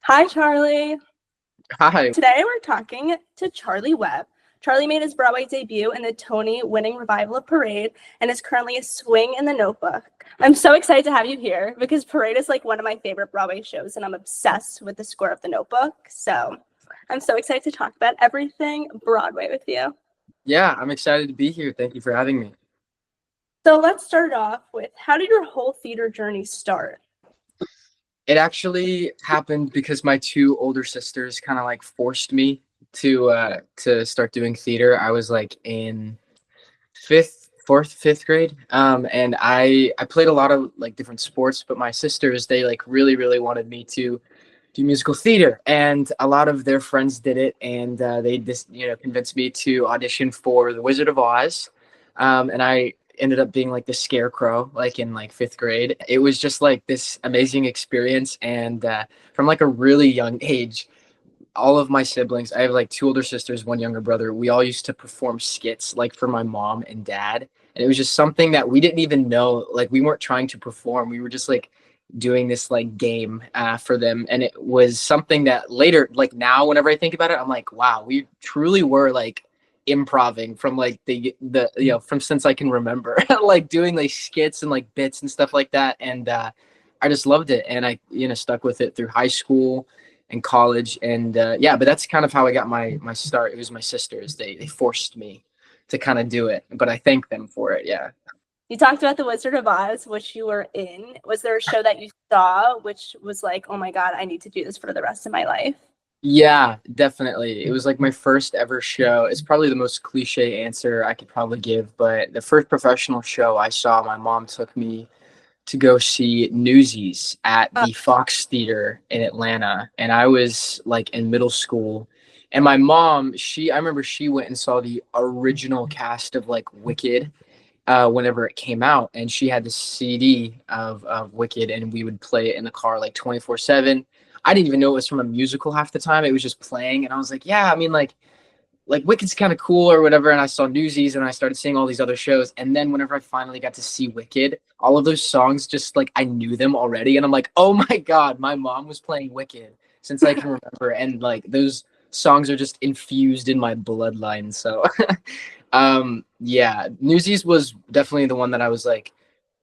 Hi, Charlie. Hi. Today we're talking to Charlie Webb. Charlie made his Broadway debut in the Tony-winning revival of Parade and is currently a swing in the Notebook. I'm so excited to have you here because Parade is like one of my favorite Broadway shows and I'm obsessed with the score of the Notebook. So I'm so excited to talk about everything Broadway with you. Yeah, I'm excited to be here. Thank you for having me. So let's start off with, how did your whole theater journey start? It actually happened because my two older sisters kind of like forced me to start doing theater. I was like in fifth grade. And I played a lot of like different sports, but my sisters, they like really wanted me to do musical theater, and a lot of their friends did it, and they just convinced me to audition for The Wizard of Oz. And I ended up being like the scarecrow like in like fifth grade. It was just like this amazing experience, and from like a really young age, all of my siblings, I have like two older sisters, one younger brother, we all used to perform skits like for my mom and dad. And it was just something that we didn't even know, like we weren't trying to perform, we were just like doing this like game for them. And it was something that later, like now whenever I think about it, I'm like, wow, we truly were like improving from like the from since I can remember like doing like skits and like bits and stuff like that. And I just loved it, and I stuck with it through high school and college. And yeah, but that's kind of how I got my start. It was my sisters. They forced me to kind of do it, but I thank them for it. Yeah. You talked about The Wizard of Oz, which you were in. Was there a show that you saw which was like, oh my God, I need to do this for the rest of my life? Yeah, definitely. It was like my first ever show. It's probably the most cliche answer I could probably give, but the first professional show I saw, my mom took me to go see Newsies at Uh, the Fox Theater in Atlanta, and I was like in middle school. And my mom, I remember she went and saw the original cast of like Wicked whenever it came out, and she had the CD of Wicked, and we would play it in the car like 24/7. I didn't even know it was from a musical half the time. It was just playing, and I was like, yeah, I mean, like Wicked's kind of cool or whatever. And I saw Newsies, and I started seeing all these other shows. And then whenever I finally got to see Wicked, all of those songs just like I knew them already, and I'm like, oh my God, my mom was playing Wicked since I can remember, and like those songs are just infused in my bloodline. So yeah, Newsies was definitely the one that I was like,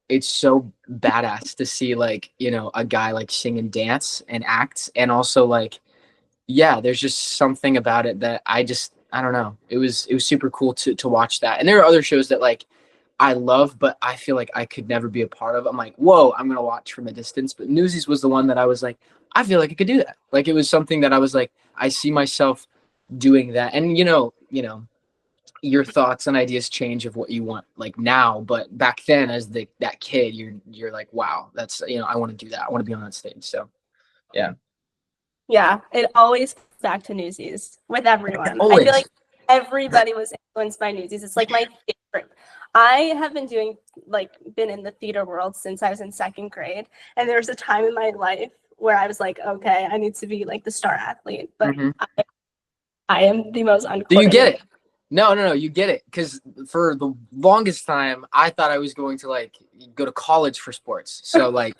it's so badass to see like a guy like sing and dance and act, and also like yeah, there's just something about it that I don't know. It was super cool to watch that. And there are other shows that like I love, but I feel like I could never be a part of. I'm like, whoa, I'm gonna watch from a distance. But Newsies was the one that I was like, I feel like I could do that. Like it was something that I was like, I see myself doing that. And your thoughts and ideas change of what you want like now, but back then as that kid, you're like, wow, that's I want to do that. I want to be on that stage. So yeah. yeah, it always comes back to Newsies with everyone. I feel like Always. everybody was influenced by Newsies. It's like my favorite. I have been in the theater world since I was in second grade, and there was a time in my life where I was like, okay, I need to be like the star athlete, but Hmm. I am the most Do you get uncoordinated. it? No, you get it. Because for the longest time, I thought I was going to like go to college for sports. So like,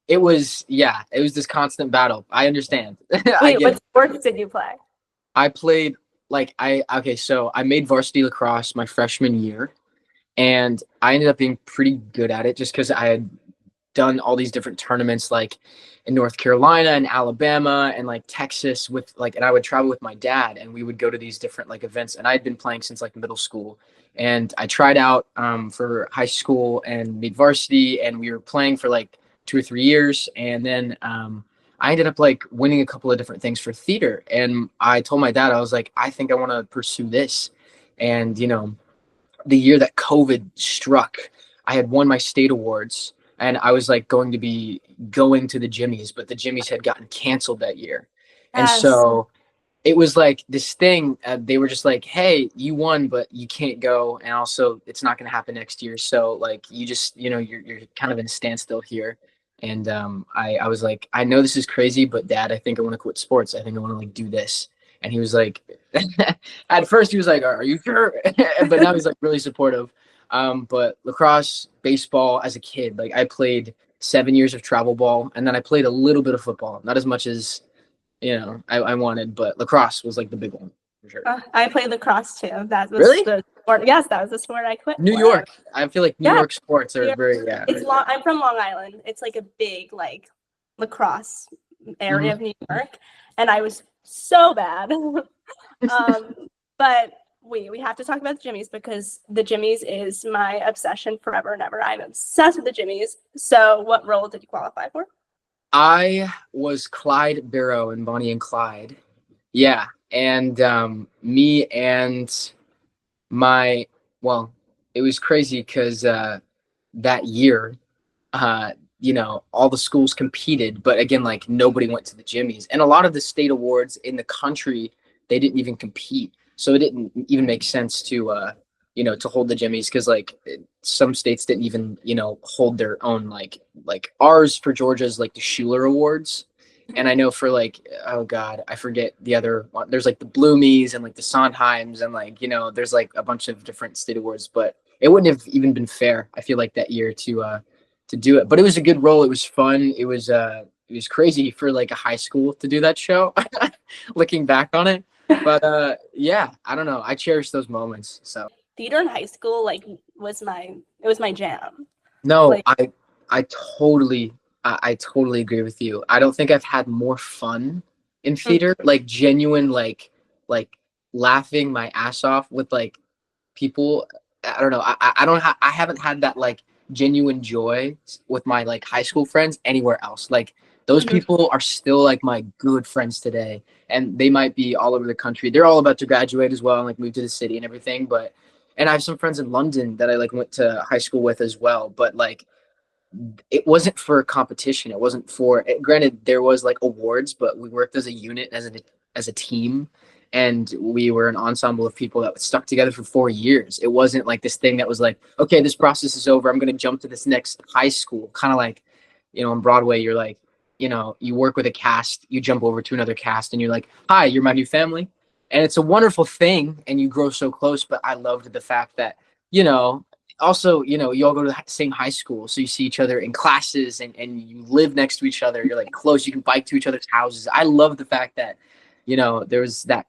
yeah, it was this constant battle. I understand. I Wait, get what it. sports did you play? I played okay, so I made varsity lacrosse my freshman year, and I ended up being pretty good at it just because I had done all these different tournaments like in North Carolina and Alabama and like Texas with like, and I would travel with my dad, and we would go to these different like events, and I'd been playing since like middle school. And I tried out for high school and mid varsity, and we were playing for like 2 or 3 years. And then I ended up like winning a couple of different things for theater. And I told my dad, I was like, I think I want to pursue this. And the year that COVID struck, I had won my state awards, and I was like going to be going to the Jimmys, but the Jimmys had gotten canceled that year. And Yes. so it was like this thing. They were just like, "Hey, you won, but you can't go, and also it's not going to happen next year. So like, you just, you're kind of in a standstill here." And I was like, "I know this is crazy, but Dad, I think I want to quit sports. I think I want to like do this." And he was like, at first he was like, "Are you sure?" But now he's like really supportive. But lacrosse, baseball, as a kid, like I played 7 years of travel ball, and then I played a little bit of football, not as much as I wanted, but lacrosse was like the big one for sure. I played lacrosse too. That was Really? the sport. Yes, that was the sport I quit New for. York. I feel like New Yeah, York sports New are York. very, yeah. It's long. I'm from Long Island. It's like a big like lacrosse area of New York, and I was so bad. But we have to talk about the Jimmies because the Jimmies is my obsession forever and ever. I'm obsessed with the Jimmies. So, what role did you qualify for? I was Clyde Barrow in Bonnie and Clyde. Yeah. And me and my, well, it was crazy because that year, all the schools competed, but again, like nobody went to the Jimmies. And a lot of the state awards in the country, they didn't even compete. So it didn't even make sense to hold the Jimmies because like some states didn't even, hold their own like ours for Georgia is like the Schuler Awards. And I know for like, oh God, I forget the other one. There's like the Bloomies and like the Sondheims and like, there's like a bunch of different state awards, but it wouldn't have even been fair, I feel like, that year to do it. But it was a good role. It was fun. It was crazy for like a high school to do that show, looking back on it. But yeah, I don't know. I cherish those moments. So Theater in high school like was my jam. no, Like, I totally I totally agree with you. I don't think I've had more fun in theater, like genuine like laughing my ass off with like people. I don't know. I haven't had that like genuine joy with my like high school friends anywhere else. Like those people are still like my good friends today, and they might be all over the country. They're all about to graduate as well and like move to the city and everything. And I have some friends in London that I like went to high school with as well. But like it wasn't for competition. It wasn't for granted there was like awards, but we worked as a unit as a team, and we were an ensemble of people that stuck together for 4 years. It wasn't like this thing that was like, okay, this process is over, I'm going to jump to this next high school. Kind of like, on Broadway, you're like, you work with a cast, you jump over to another cast and you're like, hi, you're my new family. And it's a wonderful thing and you grow so close. But I loved the fact that, also, you all go to the same high school, so you see each other in classes and you live next to each other. You're like close. You can bike to each other's houses. I love the fact that, there was that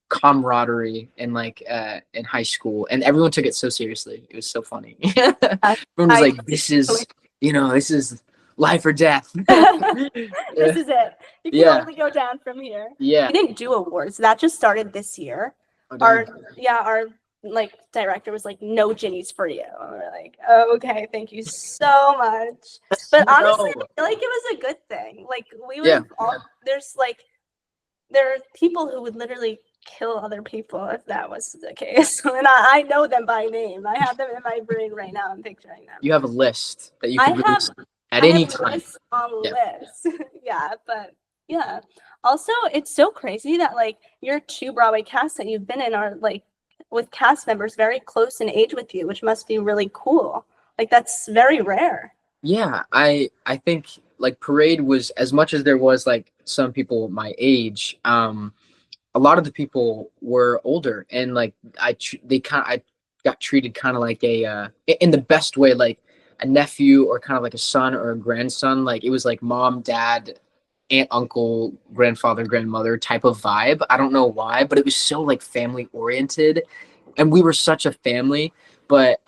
camaraderie in high school, and everyone took it so seriously. It was so funny. Everyone was like, "This is life or death." This is it. You can only go down from here. Yeah. We didn't do awards. That just started this year. Oh, our like director was like, no Ginnies for you. And we're like, oh, okay, thank you so much. But honestly, I feel like it was a good thing. Like we would all there are people who would literally kill other people if that was the case. And I know them by name. I have them in my brain right now. I'm picturing them. You have a list that you can release at any time. Lists on lists. But yeah. Also, it's so crazy that like your 2 Broadway casts that you've been in are like with cast members very close in age with you, which must be really cool. Like that's very rare. Yeah, I think like Parade was, as much as there was like some people my age, a lot of the people were older, and like I got treated kind of like in the best way, like a nephew or kind of like a son or a grandson. Like it was like mom, dad, aunt, uncle, grandfather, grandmother type of vibe. I don't know why, but it was so like family oriented, and we were such a family. But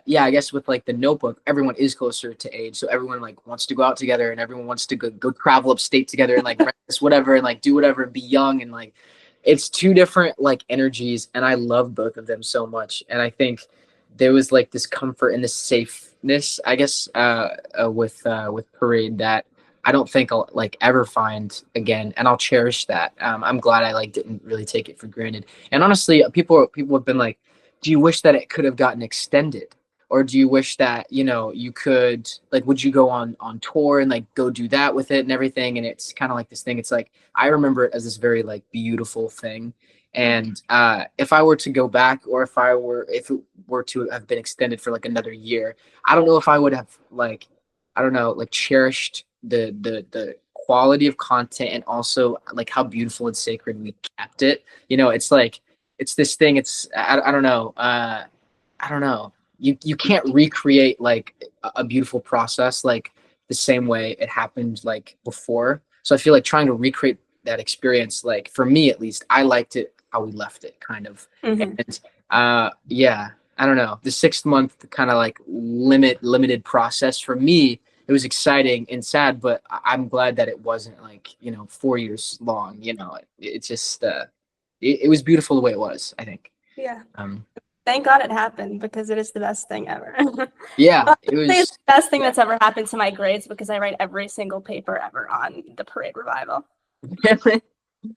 yeah, I guess with like the Notebook, everyone is closer to age, so everyone like wants to go out together, and everyone wants to go travel upstate together and like rent this whatever and like do whatever and be young, and like it's 2 different like energies, and I love both of them so much. And I think there was like this comfort and this safeness, I guess, with Parade that I don't think I'll like ever find again, and I'll cherish that. I'm glad I like didn't really take it for granted. And honestly, people have been like, do you wish that it could have gotten extended, or do you wish that you could like, would you go on tour and like go do that with it and everything? And it's kind of like this thing. It's like I remember it as this very like beautiful thing. And if I were to go back, or if it were to have been extended for like another year, I don't know if I would have like, I don't know, like cherished the quality of content, and also like how beautiful and sacred we kept it. It's like it's this thing. It's I don't know. I don't know. You can't recreate like a beautiful process like the same way it happened like before. So I feel like trying to recreate that experience, like for me at least, I liked it how we left it kind of. Mhm. And yeah, I don't know. The 6 month kind of like limited process for me, it was exciting and sad, but I'm glad that it wasn't like, 4 years long, it's just it was beautiful the way it was, I think. Yeah. Um Thank God it happened because it is the best thing ever. yeah, Well, it I think it's was. the best thing that's ever happened to my grades because I write every single paper ever on the parade revival.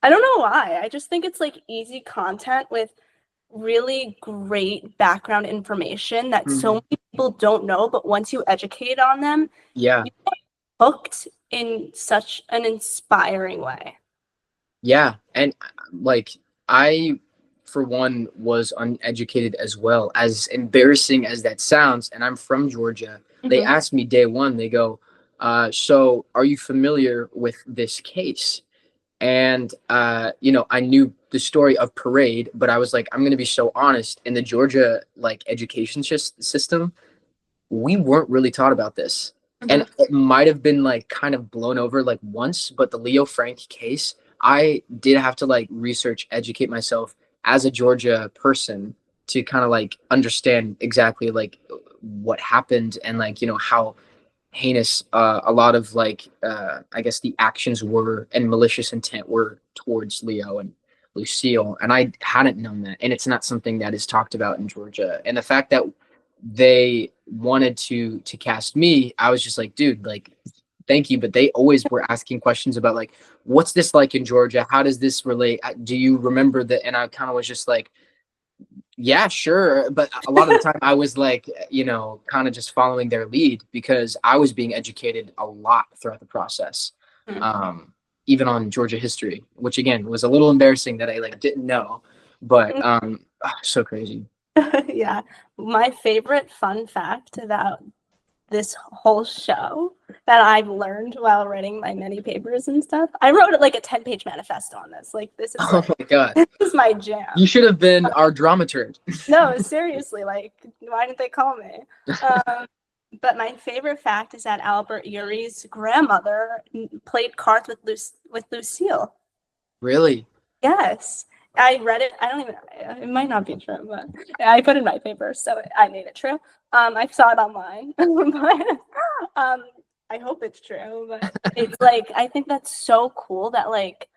I don't know why. I just think it's like easy content with really great background information that so Mhm. many people don't know, but once you educate on them, Yeah. you get hooked in such an inspiring way. Yeah, and like I, for one, was uneducated as well. As embarrassing as that sounds, and I'm from Georgia. They Mhm. asked me day one. They go, "So, are you familiar with this case?" And I knew the story of Parade, but I was like, I'm gonna be so honest. In the Georgia like education system, we weren't really taught about this. And Mhm. it might have been like kind of blown over like once, but the Leo Frank case, I did have to like research, educate myself as a Georgia person to kind of like understand exactly like what happened and like, how heinous a lot of like I guess the actions were and malicious intent were towards Leo and Lucille, and I hadn't known that, and it's not something that is talked about in Georgia. And the fact that they wanted to cast me, I was just like, dude, like, thank you, but they always were asking questions about like, what's this like in Georgia? How does this relate? Do you remember that? And I kind of was just like, yeah, sure. But a lot of the time I was like, kind of just following their lead because I was being educated a lot throughout the process. Mhm. Um, Even on Georgia history, which again was a little embarrassing that I like didn't know, but so crazy. Yeah. My favorite fun fact about this whole show that I've learned while writing my many papers and stuff. I wrote like a 10-page manifesto on this. Like this is Oh like my God. this is my You jam. should have been our dramaturg. No, seriously, like why didn't they call me? Um, but my favorite fact is that Albert Urie's grandmother played cards with Lucille. Really? Yes. I read it. I don't even, it might not be true, but I put in my paper, so I made it true. I saw it online, but I hope it's true. But it's like, I think that's so cool that like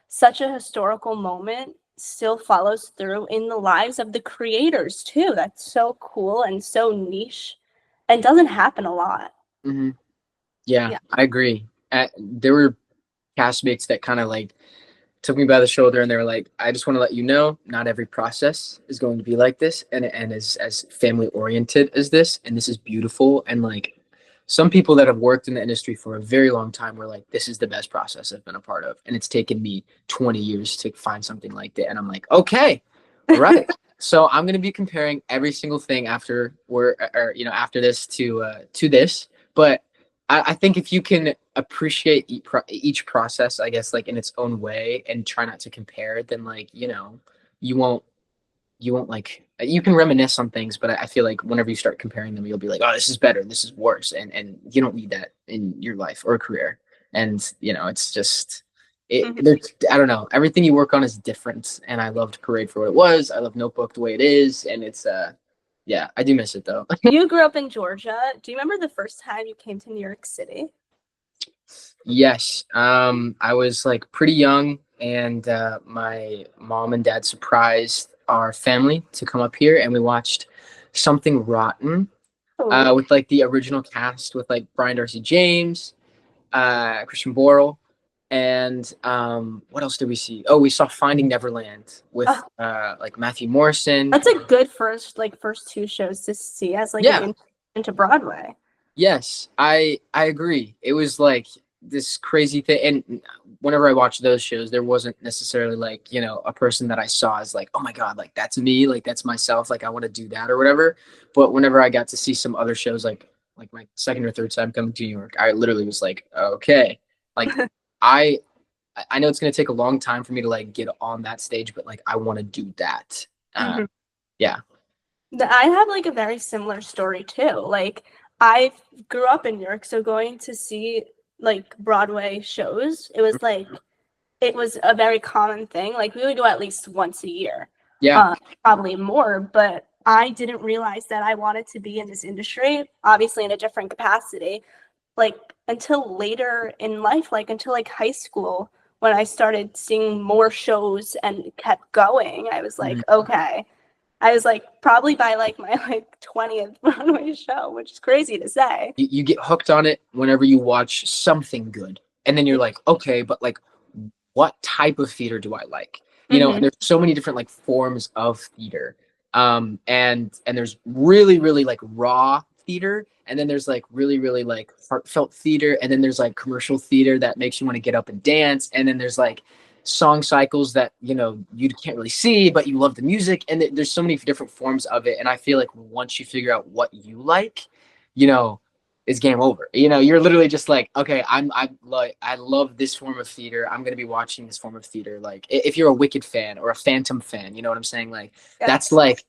such a historical moment still follows through in the lives of the creators too. That's so cool and so niche and doesn't happen a lot. Hmm. Yeah, Yeah. I agree. There were castmates that kind of like took me by the shoulder and they were like, I just want to let you know, not every process is going to be like this and as family oriented as this. And this is beautiful. And like some people that have worked in the industry for a very long time were like, this is the best process I've been a part of. And it's taken me 20 years to find something like that. And I'm like, okay, all right. So I'm going to be comparing every single thing after after this to this. But I think if you can appreciate each process, I guess, like in its own way and try not to compare, then like, you won't, like, you can reminisce on things, but I feel like whenever you start comparing them, you'll be like, oh, this is better, this is worse. And you don't need that in your life or career. And, it's just, Mhm. I don't know, everything you work on is different. And I loved Parade for what it was. I love Notebook the way it is. And it's, yeah, I do miss it though. You grew up in Georgia. Do you remember the first time you came to New York City? Yes. I was like pretty young, and my mom and dad surprised our family to come up here, and we watched Something Rotten Oh, with like the original cast with like Brian Darcy James, Christian Borle, and what else did we see? Oh, we saw Finding Neverland with oh, like Matthew Morrison. that's a good first two shows to see as like Yeah. an into Broadway. Yes, I agree. It was like this crazy thing, and whenever I watched those shows, there wasn't necessarily like a person that I saw as like, oh my God, like that's me, like that's myself, like I want to do that or whatever. But whenever I got to see some other shows, like my second or third time coming to New York, I literally was like, okay, like I I know it's gonna take a long time for me to like get on that stage, but like I want to do that. Uh, Mhm. yeah. I have like a very similar story too. Like I grew up in New York, so going to see like Broadway shows, it was like it was a very common thing. Like we would go at least once a year, Yeah. probably more, but I didn't realize that I wanted to be in this industry, obviously in a different capacity, like until later in life, like until like high school, when I started seeing more shows and kept going. I was like, Mhm. okay. I was like probably by like my like 20th Broadway show, which is crazy to say. You get hooked on it whenever you watch something good. And then you're like, okay, but like what type of theater do I like? You know, and Mm-hmm. there's so many different like forms of theater. And there's really, really like raw theater, and then there's like really, really like heartfelt theater, and then there's like commercial theater that makes you want to get up and dance, and then there's like song cycles that you can't really see, but you love the music, and there's so many different forms of it. And I feel like once you figure out what you like, you know, it's game over. You're literally just like, okay, I love this form of theater. I'm gonna be watching this form of theater. Like if you're a Wicked fan or a Phantom fan, you know what I'm saying? Like that's Yes. like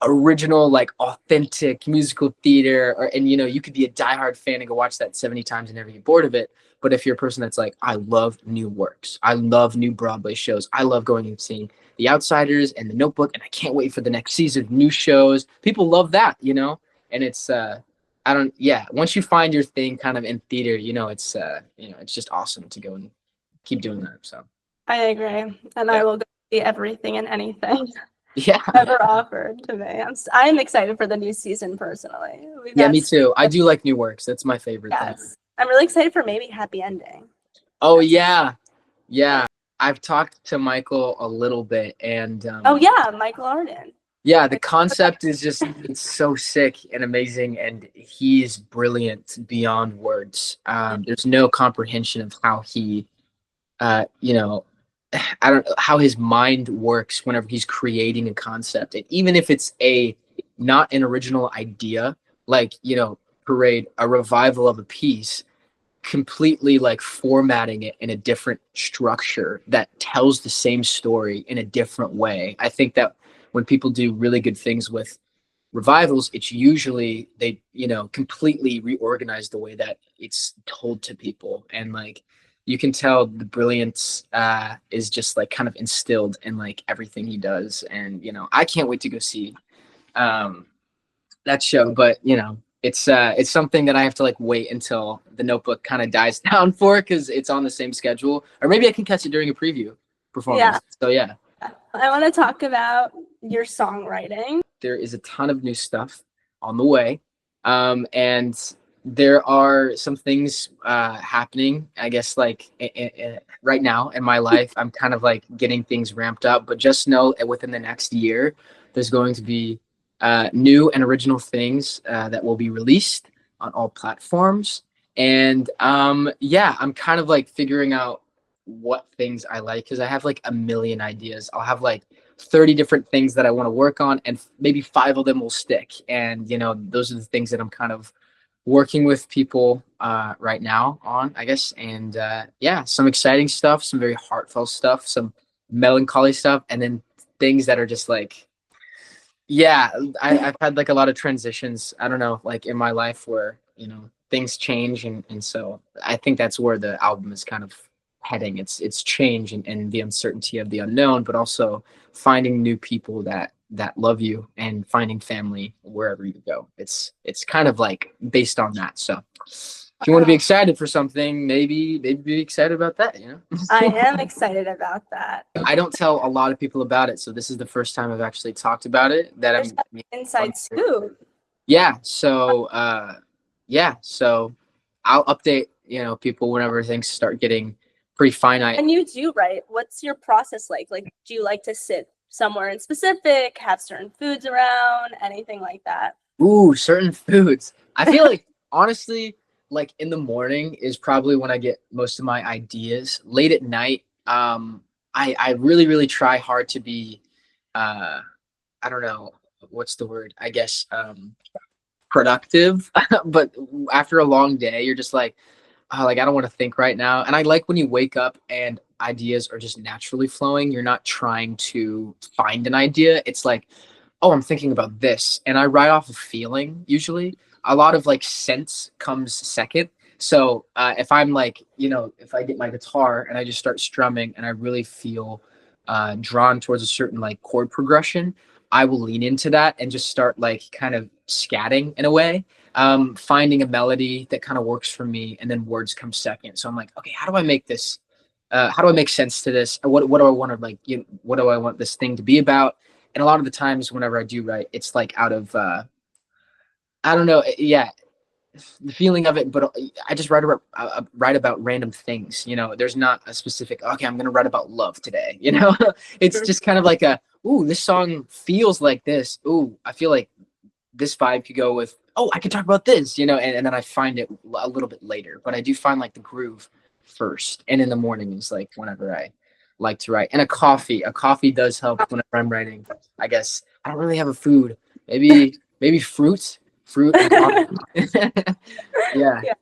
original, like authentic musical theater. And you could be a diehard fan and go watch that 70 times and never get bored of it. But if you're a person that's like, I love new works, I love new Broadway shows, I love going and seeing The Outsiders and The Notebook, and I can't wait for the next season of new shows. People love that. And it's I don't yeah, once you find your thing kind of in theater, it's just awesome to go and keep doing that. So I agree. And yeah. I will go see everything and anything Yeah. ever offered to me. I'm excited for the new season personally. We've Yeah, had me too. I do like new works. That's my favorite thing. yes. I'm really excited for maybe Happy Ending. Oh yeah. Yeah. I've talked to Michael a little bit, and Oh yeah, Michael Arden. yeah, the concept is just it's so sick and amazing, and he's brilliant beyond words. There's no comprehension of how he uh you know I don't know how his mind works whenever he's creating a concept. And even if it's not an original idea, like, Parade, a revival of a piece, completely like formatting it in a different structure that tells the same story in a different way. I think that when people do really good things with revivals, it's usually they completely reorganize the way that it's told to people. And like you can tell the brilliance is just like kind of instilled in like everything he does. And I can't wait to go see um that show. But it's something that I have to like wait until the Notebook kind of dies down for, because it's on the same schedule, or maybe I can catch it during a preview performance. Yeah. So yeah, I want to talk about your songwriting. there is a ton of new stuff on the way, and there are some things happening, I guess, like right now in my life. I'm kind of like getting things ramped up, but just know that within the next year there's going to be new and original things that will be released on all platforms. And yeah, I'm kind of like figuring out what things I like, because I have like a million ideas. I'll have like 30 different things that I want to work on, and maybe 5 of them will stick. And those are the things that I'm kind of working with people right now on, I guess. And yeah, some exciting stuff, some very heartfelt stuff, some melancholy stuff, and then things that are just like, yeah, I've had like a lot of transitions, I don't know, like in my life where things change. And so I think that's where the album is kind of heading. It's change, and the uncertainty of the unknown, but also finding new people that love you, and finding family wherever you go. It's kind of like based on that. So if you want to be excited for something, maybe be excited about that. I am excited about that. I don't tell a lot of people about it, so this is the first time I've actually talked about it. That There's I'm inside scoop. Yeah. So so I'll update people whenever things start getting pretty finite. And you do write. What's your process like? Like, do you like to sit somewhere in specific, have certain foods around, anything like that? Ooh, certain foods. I feel like honestly, like in the morning is probably when I get most of my ideas. Late at night, I really, really try hard to be I don't know what's the word, I guess, productive. But after a long day, you're just like, oh, like I don't want to think right now. And I like when you wake up and ideas are just naturally flowing. You're not trying to find an idea. It's like, oh, I'm thinking about this, and I write off a feeling. Usually a lot of like sense comes second. So if I'm like, if I get my guitar and I just start strumming and I really feel drawn towards a certain like chord progression, I will lean into that and just start like kind of scatting in a way, finding a melody that kind of works for me, and then words come second. So I'm like, okay, how do I make this? How do I make sense to this? What do I want to like? What do I want this thing to be about? And a lot of the times, whenever I do write, it's like out of I don't know, yeah, the feeling of it. But I just write about random things. There's not a specific. Okay, I'm gonna write about love today. It's just kind of like ooh, this song feels like this. Ooh, I feel like this vibe could go with, oh, I could talk about this, and then I find it a little bit later. But I do find like the groove first. And in the morning is like whenever I like to write. And a coffee does help whenever I'm writing. I guess I don't really have a food. Maybe fruit and coffee. Yeah. Yeah.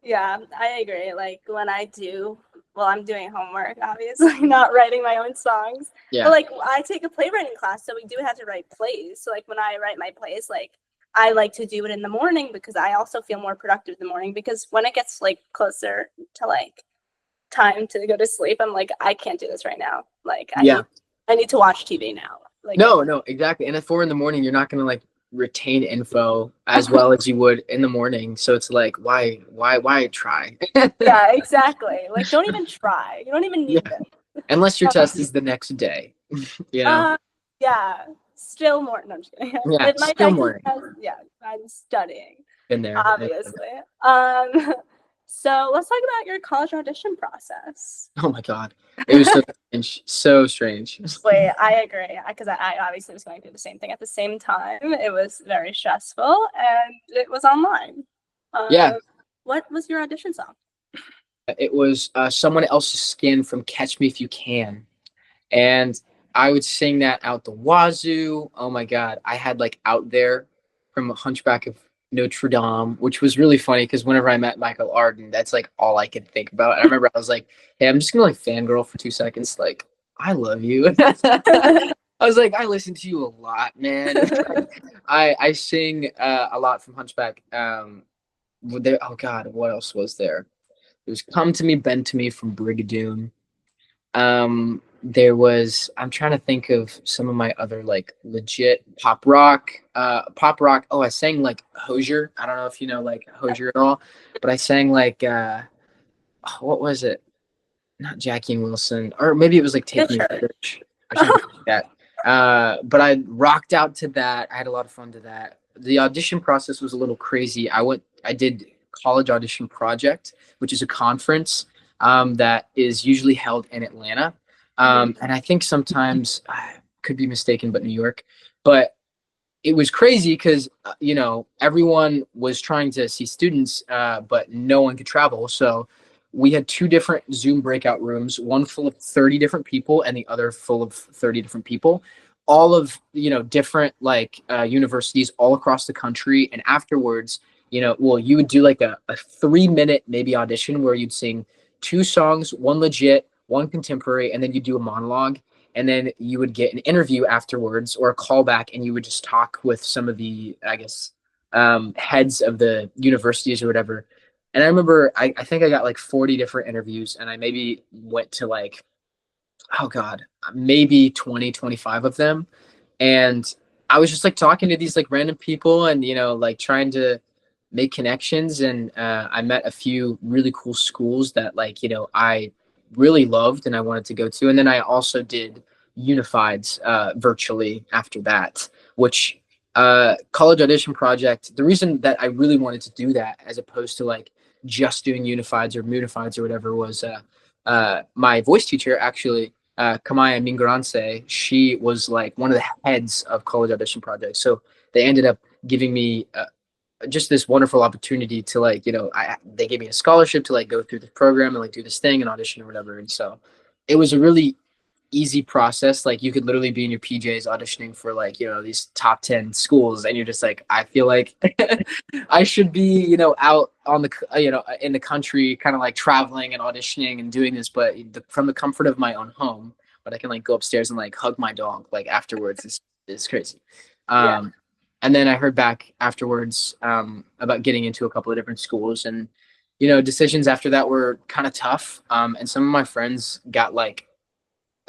Yeah, I agree. Like when I do, well, I'm doing homework, obviously, not writing my own songs. Yeah. But like I take a playwriting class, so we do have to write plays. So like when I write my plays, like I like to do it in the morning because I also feel more productive in the morning, because when it gets like closer to like time to go to sleep, I'm like, I can't do this right now. Like Yeah. I need to watch TV now. Like No, exactly. And at 4 a.m, you're not gonna like retain info as well as you would in the morning. So it's like, why try? yeah, exactly. Like don't even try. You don't even Yeah. need it. Unless your test is the next day. you know? Yeah, still more. No, I'm just kidding. Yeah, If my still next morning. test, yeah, I'm studying, Been there. obviously. Um, so let's talk about your college audition process. Oh my God. It was so strange. So strange. Wait, I agree, because I obviously was going through the same thing at the same time. It was very stressful, and it was online. Yeah. What was your audition song? It was Someone Else's Skin from Catch Me If You Can. And I would sing that out the wazoo. Oh my God. I had like Out There from Hunchback of Notre Dame, which was really funny because whenever I met Michael Arden, that's like all I could think about. And I remember I was like, hey, I'm just gonna like fangirl for 2 seconds. Like, I love you. I was like, I listen to you a lot, man. I sing a lot from Hunchback. Oh God, what else was there? It was Come to Me, Bend to Me from Brigadoon. There was, I'm trying to think of some of my other like legit pop rock. Oh, I sang like Hozier. I don't know if you know like Hozier at all, but I sang like what was it? Not Jackie and Wilson, or maybe it was like Take Me to Church or something like that. But I rocked out to that. I had a lot of fun to that. The audition process was a little crazy. I did College Audition Project, which is a conference that is usually held in Atlanta. And I think sometimes I could be mistaken, but New York. But it was crazy because everyone was trying to see students, but no one could travel. So we had two different Zoom breakout rooms, one full of 30 different people and the other full of 30 different people, all of different like universities all across the country. And afterwards, well, you would do like a 3-minute maybe audition where you'd sing 2 songs, one legit, one contemporary, and then you do a monologue, and then you would get an interview afterwards or a callback, and you would just talk with some of the, I guess, heads of the universities or whatever. And I remember I think I got like 40 different interviews, and I maybe went to like, oh God, maybe 20, 25 of them. And I was just like talking to these like random people and, like trying to make connections. And I met a few really cool schools that like, I really loved and I wanted to go to. And then I also did Unifieds virtually after that, which college audition project, the reason that I really wanted to do that as opposed to like just doing Unifieds or Munifieds or whatever was my voice teacher actually, Kamaya Mingranse, she was like one of the heads of college audition projects. So they ended up giving me just this wonderful opportunity to like, they gave me a scholarship to like go through the program and like do this thing and audition or whatever. And so it was a really easy process. Like you could literally be in your PJs auditioning for like, these top 10 schools. And you're just like, I feel like I should be, out on the, in the country, kind of like traveling and auditioning and doing this, but from the comfort of my own home, but I can like go upstairs and like hug my dog, like afterwards is crazy. Yeah. And then I heard back afterwards about getting into a couple of different schools, and decisions after that were kind of tough. And some of my friends got like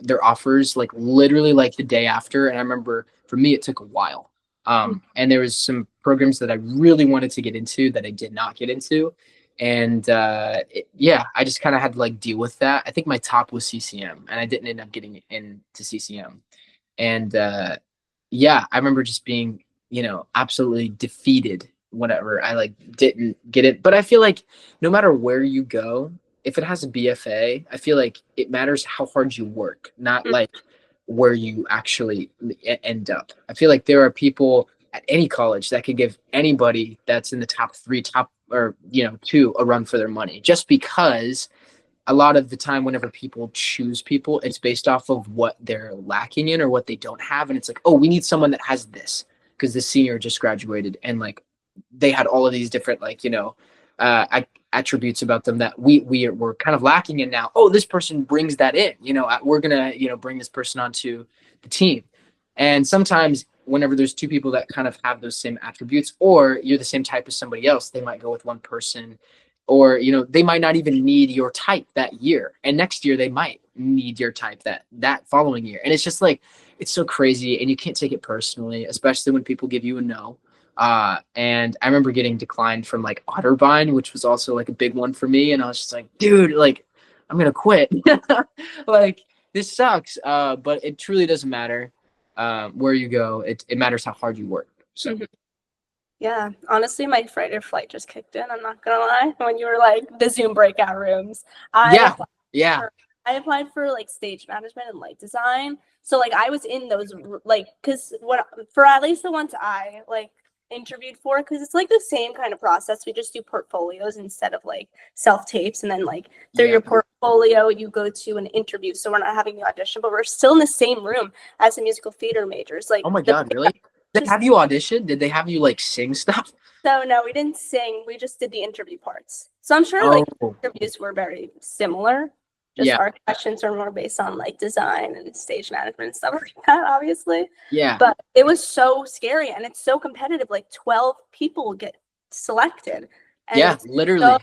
their offers like literally like the day after. And I remember for me, it took a while. And there was some programs that I really wanted to get into that I did not get into. And yeah, I just kind of had to like deal with that. I think my top was CCM, and I didn't end up getting into CCM. And yeah, I remember just being, absolutely defeated whenever I like didn't get it. But I feel like no matter where you go, if it has a BFA, I feel like it matters how hard you work, not like where you actually end up. I feel like there are people at any college that could give anybody that's in the top three, top or two a run for their money, just because a lot of the time whenever people choose people, it's based off of what they're lacking in or what they don't have. And it's like, oh, we need someone that has this because the senior just graduated and like they had all of these different like, attributes about them that we're kind of lacking in now. Oh, this person brings that in, we're going to, bring this person onto the team. And sometimes whenever there's two people that kind of have those same attributes, or you're the same type as somebody else, they might go with one person, or they might not even need your type that year, and next year they might need your type that following year. And it's just like, it's so crazy, and you can't take it personally, especially when people give you a no. And I remember getting declined from like Otterbein, which was also like a big one for me, and I was just like, dude, like I'm gonna quit. Like this sucks. But it truly doesn't matter where you go. It matters how hard you work. So Yeah, honestly, my fright or flight just kicked in. I'm not gonna lie. When you were like the Zoom breakout rooms, yeah. I applied for like stage management and light design. So like I was in those like because what for at least the ones I like interviewed for, because it's like the same kind of process. We just do portfolios instead of like self tapes, and then like through your portfolio you go to an interview. So we're not having the audition, but we're still in the same room as the musical theater majors. Like, oh my god, really? Did they have you audition? Did they have you like sing stuff? So no, we didn't sing. We just did the interview parts. So I'm sure like Oh, interviews were very similar. Just yeah, our questions are more based on like design and stage management and stuff like that, obviously. yeah, But it was so scary, and it's so competitive. Like 12 people get selected. And yeah, it's literally. so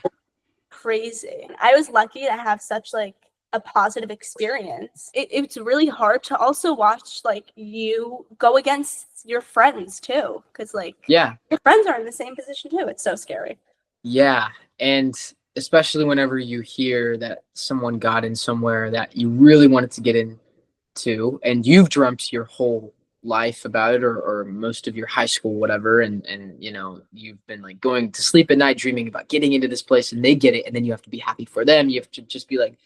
crazy. I was lucky to have such like a positive experience. It's really hard to also watch like you go against your friends too, because like Yeah, your friends are in the same position too. It's so scary. yeah. And especially whenever you hear that someone got in somewhere that you really wanted to get into, and you've dreamt your whole life about it, or most of your high school, whatever, and you've been like going to sleep at night dreaming about getting into this place, and they get it, and then you have to be happy for them. You have to just be like,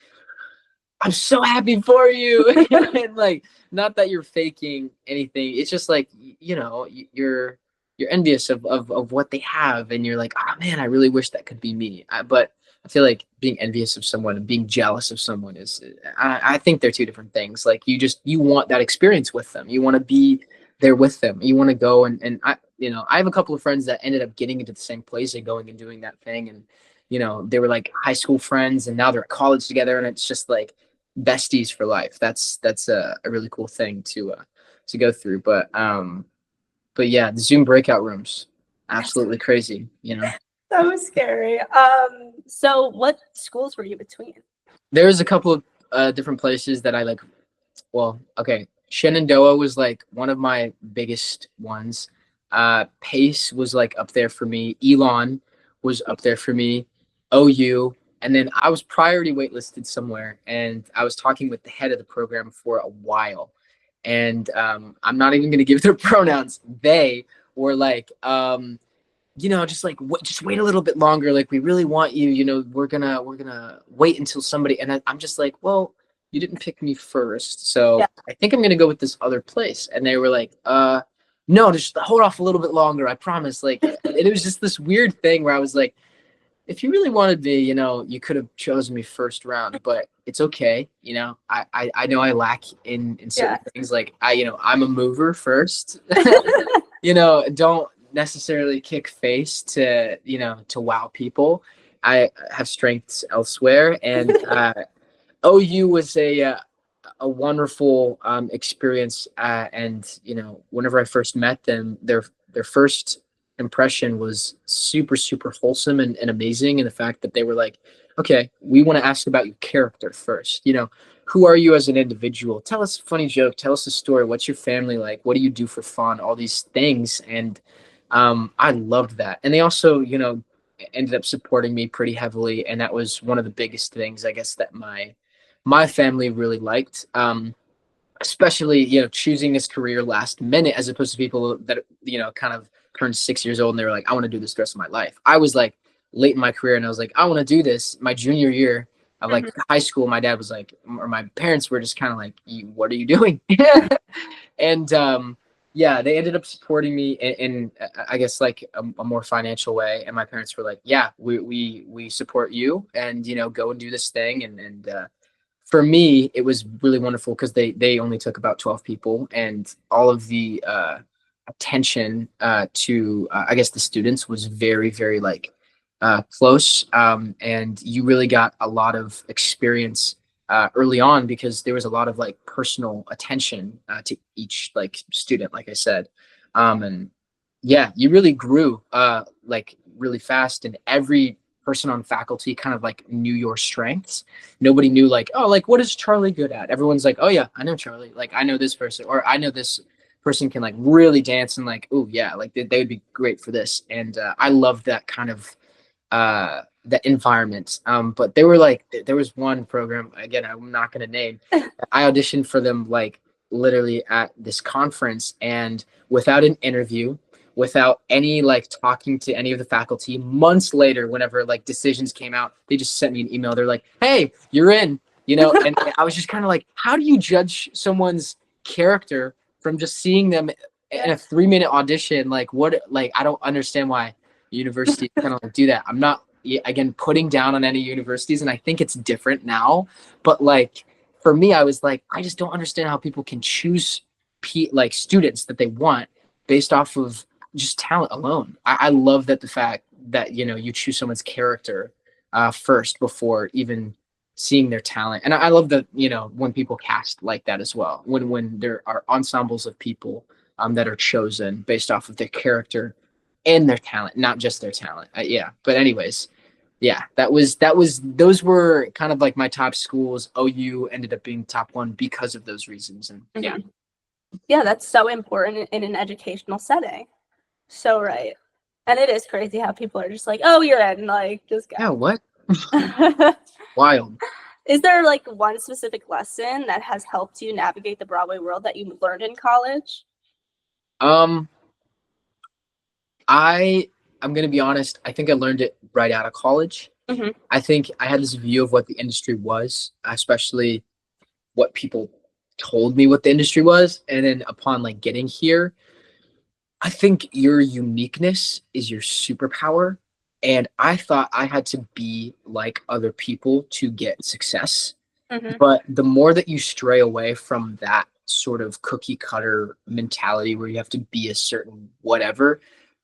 I'm so happy for you. And like, not that you're faking anything. It's just like, you're envious of what they have, and you're like, oh man, I really wish that could be me. But I feel like being envious of someone and being jealous of someone is, I think they're two different things. Like you want that experience with them. You want to be there with them. You want to go and I have a couple of friends that ended up getting into the same place and going and doing that thing. And, they were like high school friends, and now they're at college together, and it's just like besties for life. That's a really cool thing to go through. But yeah, the Zoom breakout rooms, absolutely crazy. So scary. So what schools were you between? There's a couple of different places that I like. Well, okay, Shenandoah was like one of my biggest ones. Pace was like up there for me. Elon was up there for me. OU. And then I was priority waitlisted somewhere, and I was talking with the head of the program for a while. And I'm not even going to give their pronouns. They were like, just like just wait a little bit longer. Like we really want you. We're gonna wait until somebody. And I'm just like, well, you didn't pick me first, so Yeah. I think I'm gonna go with this other place. And they were like, no, just hold off a little bit longer. I promise. Like it was just this weird thing where I was like, if you really wanted me, you could have chosen me first round, but it's okay. I know I lack in certain things. Like I'm a mover first. Don't necessarily kick face to wow people. I have strengths elsewhere, and OU was a wonderful experience. And whenever I first met them, their first impression was super, super wholesome and amazing. And the fact that they were like, okay, we want to ask about your character first. You know, who are you as an individual? Tell us a funny joke. Tell us a story. What's your family like? What do you do for fun? All these things. And I loved that. And they also, you know, ended up supporting me pretty heavily. And that was one of the biggest things, I guess, that my family really liked. Especially, you know, choosing this career last minute as opposed to people that, you know, kind of turned 6 years old and they were like, I want to do this the rest of my life. I was like late in my career and I was like, I want to do this my junior year of like Mhm. high school. My dad was like, or my parents were just kind of like, what are you doing? And yeah, they ended up supporting me in I guess like a more financial way. And my parents were like, yeah, we support you, and you know, go and do this thing. And for me, it was really wonderful because they only took about 12 people, and all of the attention to I guess the students was very, very like close, and you really got a lot of experience early on because there was a lot of like personal attention to each like student, like I said, and yeah, you really grew like really fast, and every person on faculty kind of like knew your strengths. Nobody knew like, oh, like what is Charlie good at? Everyone's like, oh yeah, I know Charlie. Like I know this person, or I know this person can like really dance, and like, oh yeah, like they would be great for this. And I loved that kind of that environment. But they were like, there was one program, again, I'm not going to name. I auditioned for them like literally at this conference, and without an interview, without any like talking to any of the faculty, months later, whenever like decisions came out, they just sent me an email. They're like, hey, you're in, you know. And I was just kind of like, how do you judge someone's character from just seeing them in a 3-minute audition? Like what, like I don't understand why universities kind of like do that. I'm not, again, putting down on any universities, and I think it's different now, but like for me, I was like, I just don't understand how people can choose like students that they want based off of just talent alone. I love that, the fact that, you know, you choose someone's character first before even seeing their talent. And I love that, you know, when people cast like that as well, when there are ensembles of people that are chosen based off of their character and their talent, not just their talent. Yeah. But anyways, yeah, those were kind of like my top schools. OU ended up being top one because of those reasons. And yeah. Mhm. Yeah, that's so important in an educational setting. So right. And it is crazy how people are just like, oh, you're in, like, just Yeah, go. what? Wild. Is there like one specific lesson that has helped you navigate the Broadway world that you learned in college? Um, I'm gonna be honest, I think I learned it right out of college. Hmm. I think I had this view of what the industry was, especially what people told me what the industry was. And then upon like getting here, I think your uniqueness is your superpower. And I thought I had to be like other people to get success. Hmm. But the more that you stray away from that sort of cookie cutter mentality where you have to be a certain whatever,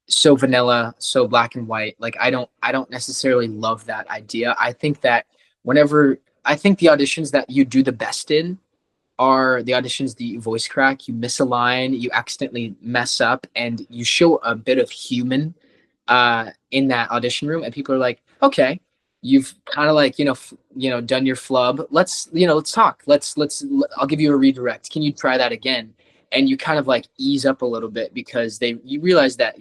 so vanilla, so black and white, like I don't necessarily love that idea. I think that whenever I think the auditions that you do the best in are the auditions that you voice crack, you miss a line, you accidentally mess up, and you show a bit of human in that audition room, and people are like, okay, you've kind of like, done your flub. Let's talk. I'll give you a redirect. Can you try that again? And you kind of like ease up a little bit because you realize that,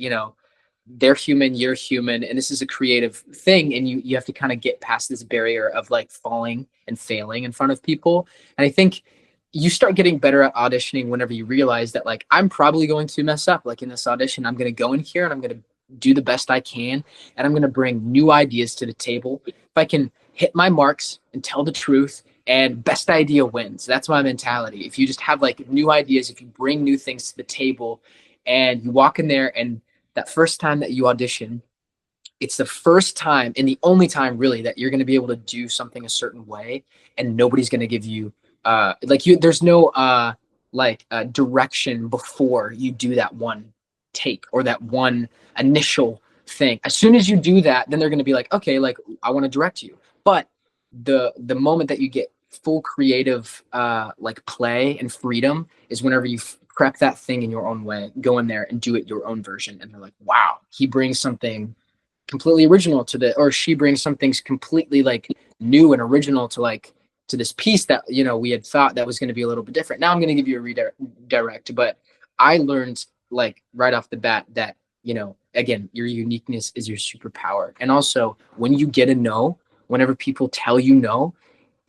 they're human, you're human, and this is a creative thing, and you have to kind of get past this barrier of like falling and failing in front of people. And I think you start getting better at auditioning whenever you realize that, like, I'm probably going to mess up. Like in this audition, I'm going to go in here and I'm going to do the best I can, and I'm going to bring new ideas to the table. If I can hit my marks and tell the truth, and best idea wins. That's my mentality. If you just have like new ideas, if you bring new things to the table and you walk in there, and that first time that you audition, it's the first time and the only time really that you're going to be able to do something a certain way, and nobody's going to give you there's no direction before you do that one take or that one initial thing. As soon as you do that, then they're going to be like, okay, like I want to direct you. But the moment that you get full creative like play and freedom is whenever you prep that thing in your own way, go in there and do it your own version. And they're like, wow, he brings something completely original to the, or she brings something completely like new and original to like, to this piece that, you know, we had thought that was going to be a little bit different. Now I'm going to give you a redirect, but I learned like right off the bat that, you know, again, your uniqueness is your superpower. And also when you get a no, whenever people tell you no,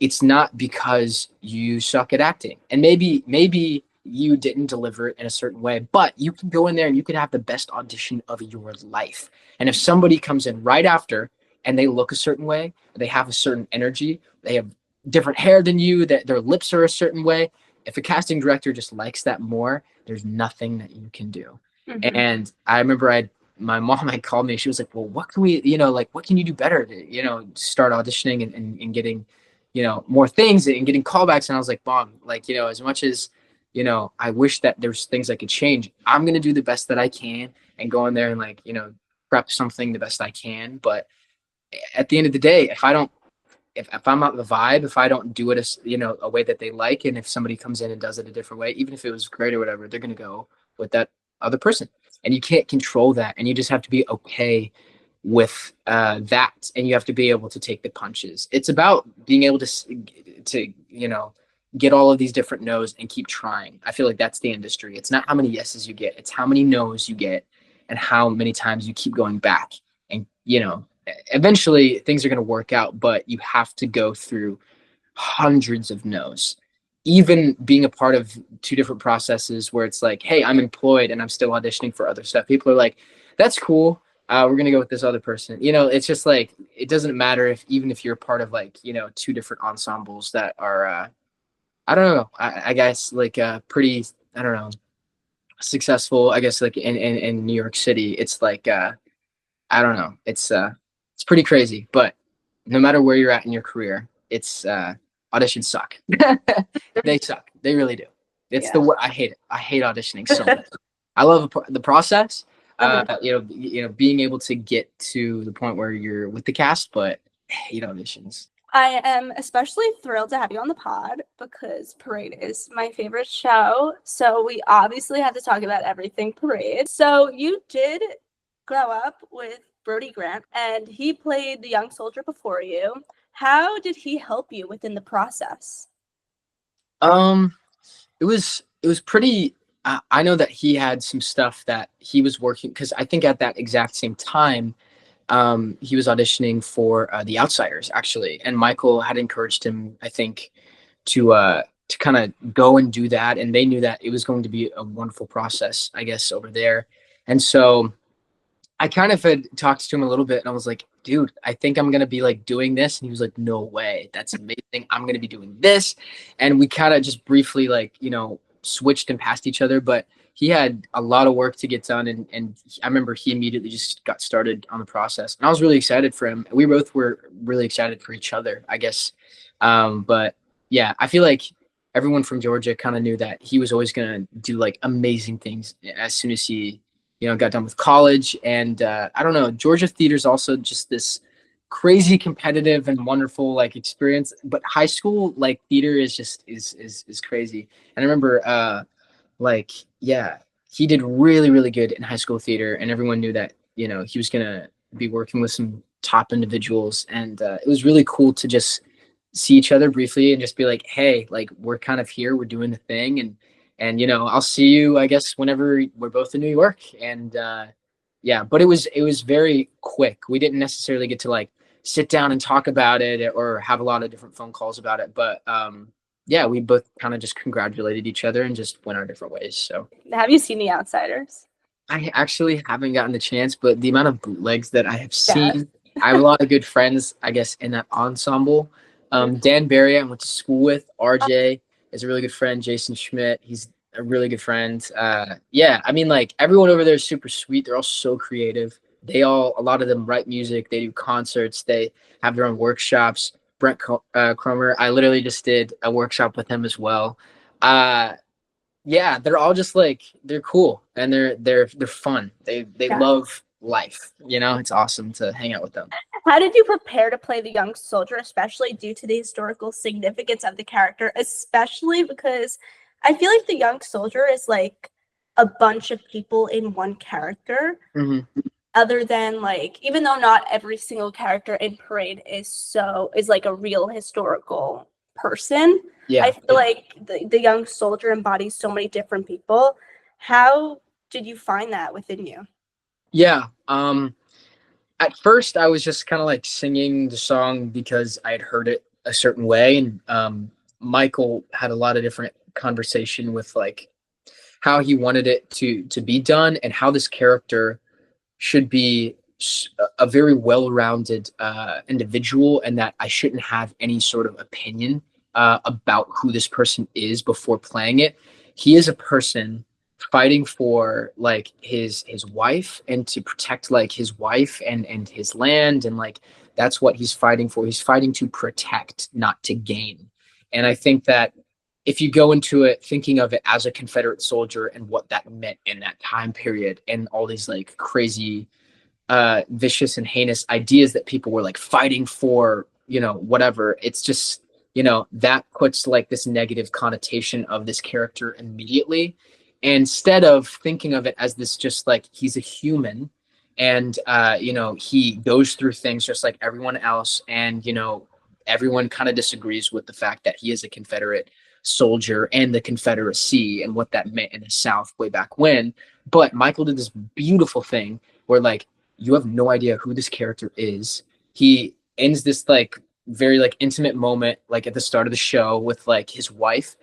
it's not because you suck at acting. And maybe you didn't deliver it in a certain way, but you can go in there and you could have the best audition of your life. And if somebody comes in right after and they look a certain way, they have a certain energy, they have different hair than you, that their lips are a certain way, if a casting director just likes that more, there's nothing that you can do. And I remember my mom had called me. She was like, well, what can we, you know, like, what can you do better to, you know, start auditioning and getting, you know, more things and getting callbacks. And I was like, Mom, like, you know, as much as, you know, I wish that there's things I could change, I'm going to do the best that I can and go in there and like, you know, prep something the best I can. But at the end of the day, if I don't, if I'm not the vibe, if I don't do it as, you know, a way that they like, and if somebody comes in and does it a different way, even if it was great or whatever, they're going to go with that other person. And you can't control that. And you just have to be okay with that. And you have to be able to take the punches. It's about being able to, you know, get all of these different no's and keep trying. I feel like that's the industry. It's not how many yeses you get. It's how many no's you get and how many times you keep going back. And, you know, eventually things are going to work out, but you have to go through hundreds of no's. Even being a part of two different processes where it's like, hey, I'm employed and I'm still auditioning for other stuff. People are like, that's cool. We're going to go with this other person. You know, it's just like, it doesn't matter if, even if you're part of like, you know, two different ensembles that are, I don't know, I guess like pretty, I don't know, successful, I guess like in New York City, it's like, I don't know, it's pretty crazy, but no matter where you're at in your career, it's, auditions suck. They suck. They really do. It's I hate it. I hate auditioning so much. I love the process. You know, being able to get to the point where you're with the cast, but I hate auditions. I am especially thrilled to have you on the pod because Parade is my favorite show. So we obviously have to talk about everything Parade. So you did grow up with Brody Grant, and he played the young soldier before you. How did he help you within the process? It was pretty. I know that he had some stuff that he was working, because I think at that exact same time, he was auditioning for The Outsiders actually, and Michael had encouraged him, I think, to kind of go and do that, and they knew that it was going to be a wonderful process, I guess, over there, and so I kind of had talked to him a little bit, and I was like, dude, I think I'm going to be like doing this. And he was like, no way. That's amazing. I'm going to be doing this. And we kind of just briefly like, you know, switched and passed each other, but he had a lot of work to get done. And I remember he immediately just got started on the process, and I was really excited for him. We both were really excited for each other, I guess. But yeah, I feel like everyone from Georgia kind of knew that he was always going to do like amazing things as soon as he, you know, got done with college. And I don't know, Georgia theater is also just this crazy competitive and wonderful like experience, but high school like theater is just is crazy. And I remember like, yeah, he did really good in high school theater, and everyone knew that, you know, he was gonna be working with some top individuals, and it was really cool to just see each other briefly and just be like, hey, like, we're kind of here, we're doing the thing, and you know, I'll see you, I guess, whenever we're both in New York. And yeah, but it was very quick. We didn't necessarily get to like sit down and talk about it or have a lot of different phone calls about it, but yeah, we both kind of just congratulated each other and just went our different ways. So Have you seen The Outsiders? I actually haven't gotten the chance, but the amount of bootlegs that I have seen, I have a lot of good friends, I guess, in that ensemble. Dan Barry, I went to school with. RJ is a really good friend. Jason Schmidt, he's a really good friend. Yeah, I mean, like, everyone over there is super sweet. They're all so creative. A lot of them write music. They do concerts. They have their own workshops. Brent Cromer, I literally just did a workshop with him as well. Yeah, they're all just like, they're cool, and they're fun. They love life. You know, it's awesome to hang out with them. How did you prepare to play the young soldier, especially due to the historical significance of the character, especially because I feel like the young soldier is like a bunch of people in one character. Other than like, even though not every single character in Parade is like a real historical person, Yeah. I feel like the young soldier embodies so many different people. How did you find that within you? Yeah. At first I was just kind of like singing the song because I had heard it a certain way, and Michael had a lot of different conversation with like how he wanted it to be done, and how this character should be a very well-rounded individual, and that I shouldn't have any sort of opinion about who this person is before playing it. He is a person fighting for like his wife, and to protect like his wife and his land, and like that's what he's fighting for. He's fighting to protect, not to gain. And I think that if you go into it thinking of it as a Confederate soldier and what that meant in that time period, and all these like crazy vicious and heinous ideas that people were like fighting for, whatever, it's just, that puts like this negative connotation of this character immediately, instead of thinking of it as this, just like he's a human, and he goes through things just like everyone else, and everyone kind of disagrees with the fact that he is a Confederate soldier and the Confederacy and what that meant in the South way back when. But Michael did this beautiful thing where like you have no idea who this character is. He ends this like very like intimate moment like at the start of the show with like his wife,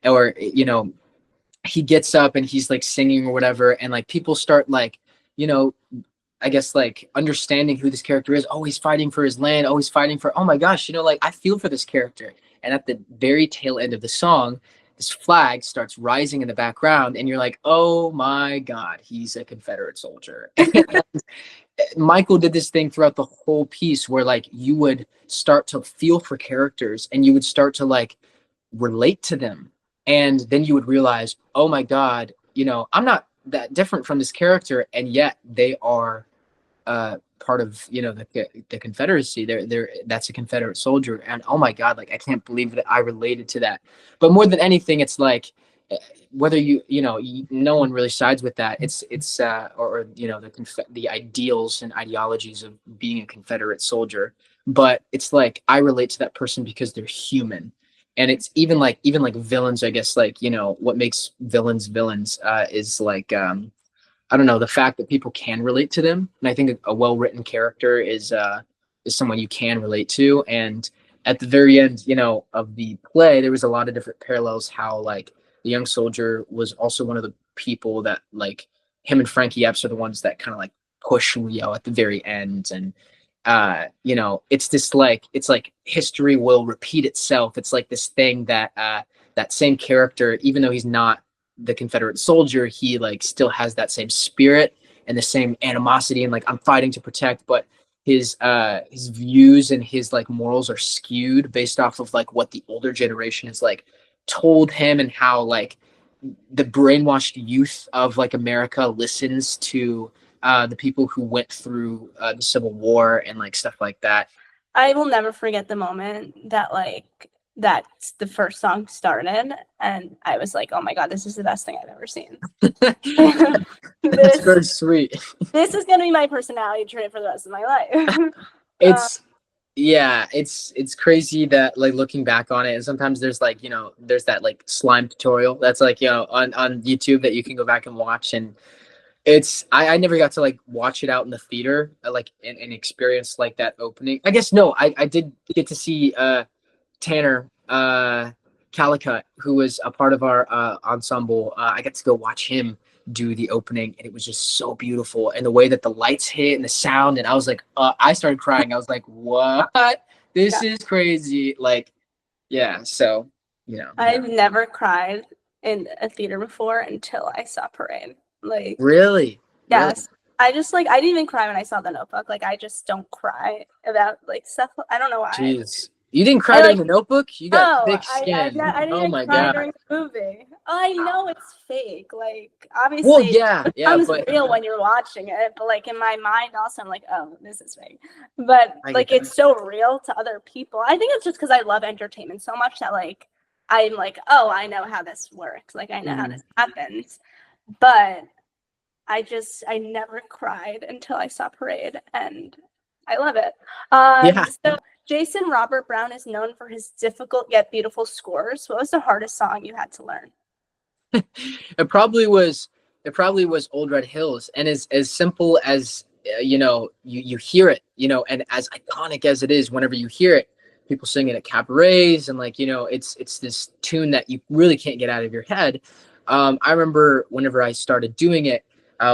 or he gets up and he's like singing or whatever, and like people start like, I guess like understanding who this character is. Oh, he's fighting for his land. Oh, he's fighting for, oh my gosh, like I feel for this character. And at the very tail end of the song, this flag starts rising in the background, and you're like, oh my God, he's a Confederate soldier. Michael did this thing throughout the whole piece where like you would start to feel for characters, and you would start to like relate to them. And then you would realize, oh my God, I'm not that different from this character, and yet they are part of the Confederacy. They're that's a Confederate soldier, and oh my God, like I can't believe that I related to that. But more than anything, it's like whether no one really sides with that. It's or the ideals and ideologies of being a Confederate soldier, but it's like I relate to that person because they're human. And it's even like villains, I guess, like what makes villains is like I don't know, the fact that people can relate to them. And I think a well-written character is someone you can relate to. And at the very end, of the play, there was a lot of different parallels, how like the young soldier was also one of the people that like him and Frankie Epps are the ones that kind of like push Leo at the very end. And it's this like, it's like history will repeat itself. It's like this thing that that same character, even though he's not the Confederate soldier, he like still has that same spirit and the same animosity, and like I'm fighting to protect, but his views and his like morals are skewed based off of like what the older generation has like told him, and how like the brainwashed youth of like America listens to the people who went through the Civil War and like stuff like that. I will never forget the moment that that's the first song started, and I was like, oh my God, this is the best thing I've ever seen. That's very sweet. This is gonna be my personality trait for the rest of my life. It's crazy that like looking back on it, and sometimes there's like there's that like slime tutorial that's like on YouTube that you can go back and watch, and it's I never got to like watch it out in the theater like and experience like that opening. I guess no, I did get to see Tanner Calicut, who was a part of our ensemble. I got to go watch him do the opening, and it was just so beautiful, and the way that the lights hit and the sound, and I was like I started crying. I was like, what, this is crazy. Like so I've never cried in a theater before until I saw Parade. Like really? Yes. Really? I just I didn't even cry when I saw The Notebook. Like I just don't cry about like stuff. I don't know why. Jeez. You didn't cry during The Notebook? You got thick skin. I didn't even cry God. during the movie. I know it's fake. Like obviously, it becomes real when you're watching it. But like in my mind, also I'm like, oh, this is fake. But like it's so real to other people. I think it's just because I love entertainment so much that like I'm like, oh, I know how this works. Like, I know how Mhm. this happens. But I never cried until I saw Parade, and I love it. Yeah. So Jason Robert Brown is known for his difficult yet beautiful scores. What was the hardest song you had to learn? It probably was Old Red Hills, and as simple as you hear it, and as iconic as it is, whenever you hear it, people sing it at cabarets, and like it's this tune that you really can't get out of your head. I remember whenever I started doing it,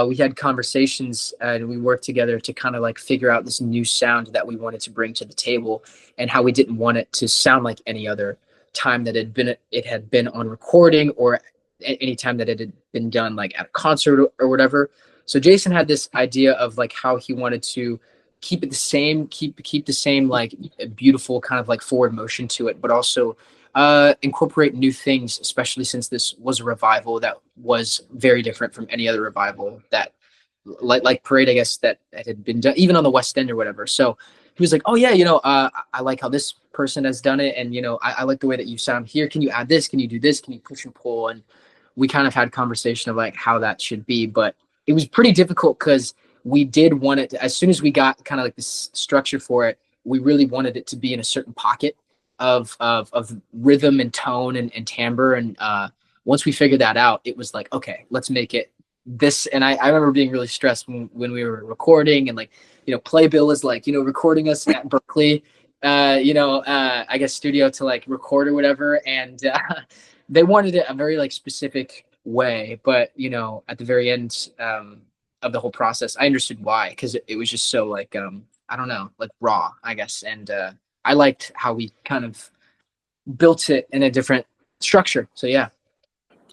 we had conversations and we worked together to kind of like figure out this new sound that we wanted to bring to the table, and how we didn't want it to sound like any other time that it had been on recording, or any time that it had been done like at a concert or whatever. So Jason had this idea of like how he wanted to keep it the same, keep the same like beautiful kind of like forward motion to it, but also incorporate new things, especially since this was a revival that was very different from any other revival that like Parade, I guess, that had been done even on the West End or whatever. So he was like, oh yeah, I like how this person has done it, and I like the way that you sound here. Can you add this? Can you do this? Can you push and pull? And we kind of had conversation of like how that should be, but it was pretty difficult because we did want it to, as soon as we got kind of like this structure for it, we really wanted it to be in a certain pocket of rhythm and tone and timbre. And once we figured that out, it was like, okay, let's make it this. And I remember being really stressed when we were recording, and like, Playbill is like, recording us at Berkeley, I guess studio to like record or whatever. And they wanted it a very like specific way, but at the very end of the whole process, I understood why, because it was just so like I don't know, like raw, I guess. And I liked how we kind of built it in a different structure. So yeah.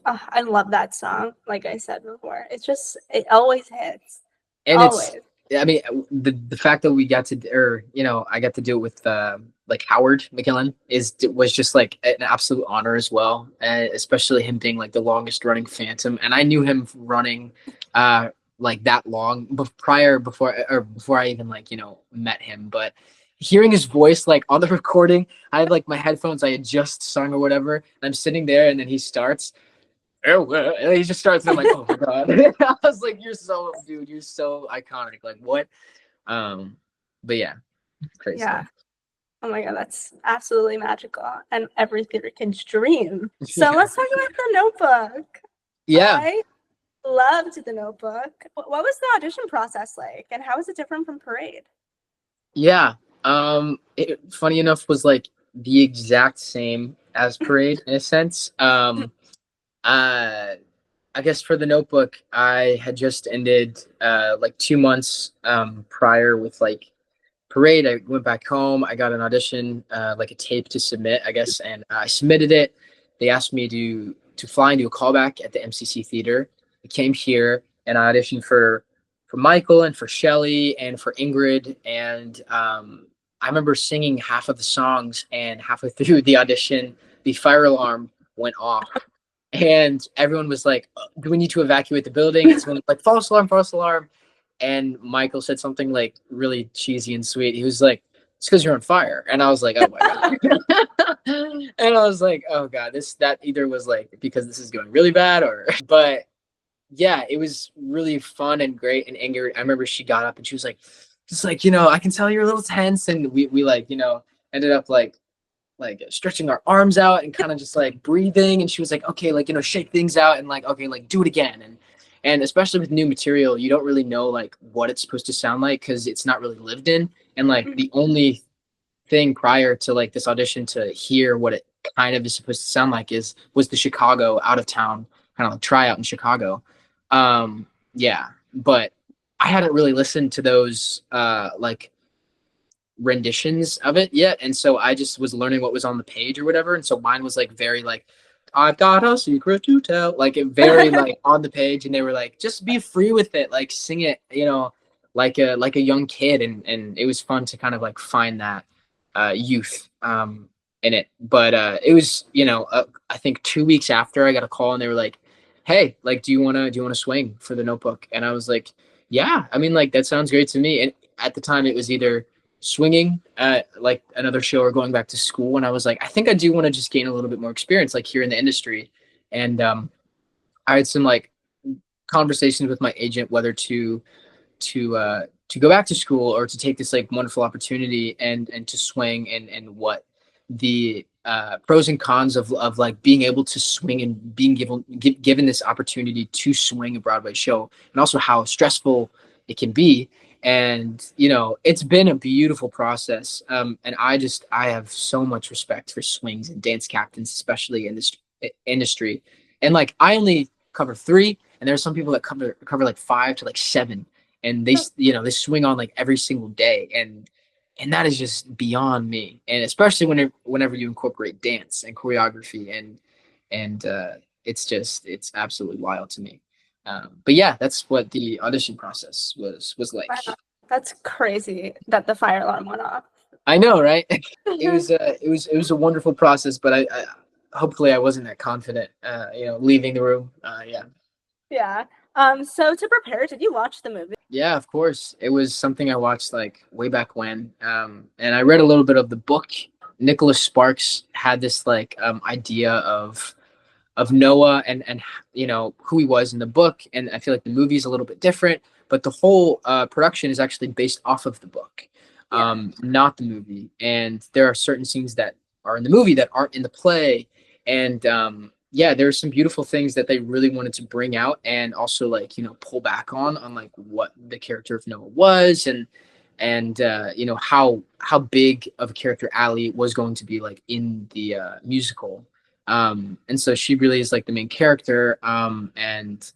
Oh, I love that song. Like I said before, it always hits. And it's, Always. I mean, the fact that we got to, or I got to do it with like Howard McKillen was just like an absolute honor as well, and especially him being like the longest running Phantom. And I knew him running like that long before I even like met him. But hearing his voice like on the recording, I have like my headphones, I had just sung or whatever, and I'm sitting there, and then he starts. Oh, well, and he just starts, and I'm like, oh my god. I was like, you're so iconic. Like what? Um, but yeah, crazy Yeah. stuff. Oh my God, that's absolutely magical and every theater kid's dream. So Yeah. let's talk about The Notebook. Yeah. I loved The Notebook. What was the audition process like, and how was it different from Parade? Yeah. Funny enough, was like the exact same as Parade in a sense. Uh, I guess for the Notebook, I had just ended like 2 months prior with like Parade. I went back home. I got an audition, like a tape to submit, I guess, and I submitted it. They asked me to fly and do a callback at the MCC Theater. I came here and I auditioned for Michael and for Shelly and for Ingrid. And I remember singing half of the songs, and halfway through the audition, the fire alarm went off, and everyone was like, "Do we need to evacuate the building?" And someone was like, "False alarm, false alarm." And Michael said something like really cheesy and sweet. He was like, "It's because you're on fire." And I was like, "Oh my god." And I was like, "Oh god, that either was like because this is going really bad, or." But yeah, it was really fun and great. And Ingrid, I remember she got up and she was like, just like, I can tell you're a little tense. And we like, ended up like stretching our arms out and kind of just like breathing. And she was like, okay, like, shake things out, and like, okay, like do it again. And especially with new material, you don't really know like what it's supposed to sound like, because it's not really lived in. And like the only thing prior to like this audition to hear what it kind of is supposed to sound like was the Chicago out of town kind of like tryout in Chicago. Yeah, but I hadn't really listened to those like renditions of it yet, and so I just was learning what was on the page or whatever. And so mine was like very like, I've got a secret to tell, like it very like on the page. And they were like, just be free with it, like sing it, like a young kid. And it was fun to kind of like find that youth in it. But it was, I think 2 weeks after, I got a call and they were like, hey, like, do you want to swing for the Notebook? And I was like, yeah, I mean, like that sounds great to me. And at the time it was either swinging at like another show or going back to school, and I was like, I think I do want to just gain a little bit more experience like here in the industry. And I had some like conversations with my agent whether to go back to school or to take this like wonderful opportunity and to swing, and what the pros and cons of like being able to swing and being given this opportunity to swing a Broadway show, and also how stressful it can be. And it's been a beautiful process. And I have so much respect for swings and dance captains, especially in this industry. And like I only cover three, and there's some people that cover like five to like seven, and they swing on like every single day, and that is just beyond me. And especially whenever you incorporate dance and choreography, and it's absolutely wild to me. But yeah, that's what the audition process was like. Wow, that's crazy that the fire alarm went off. I know, right? It was a wonderful process, but I hopefully I wasn't that confident leaving the room. Yeah. Yeah. So to prepare, did you watch the movie? Yeah, of course. It was something I watched like way back when. And I read a little bit of the book. Nicholas Sparks had this like idea of Noah, and who he was in the book, and I feel like the movie is a little bit different, but the whole production is actually based off of the book, not the movie. And there are certain scenes that are in the movie that aren't in the play, and yeah, there are some beautiful things that they really wanted to bring out, and also like pull back on like what the character of Noah was, and how big of a character Allie was going to be like in the musical. And so she really is like the main character. And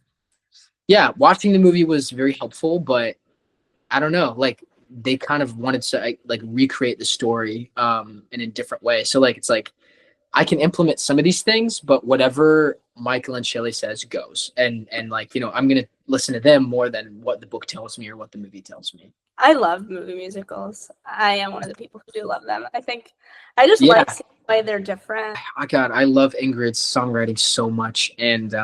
yeah, watching the movie was very helpful, but I don't know, like they kind of wanted to like recreate the story in a different way. So like it's like I can implement some of these things, but whatever Michael and Shelley says goes. And like, I'm gonna listen to them more than what the book tells me or what the movie tells me. I love movie musicals. I am one of the people who do love them. I think I just Yeah. like seeing the way they're different. Oh God, I love Ingrid's songwriting so much. And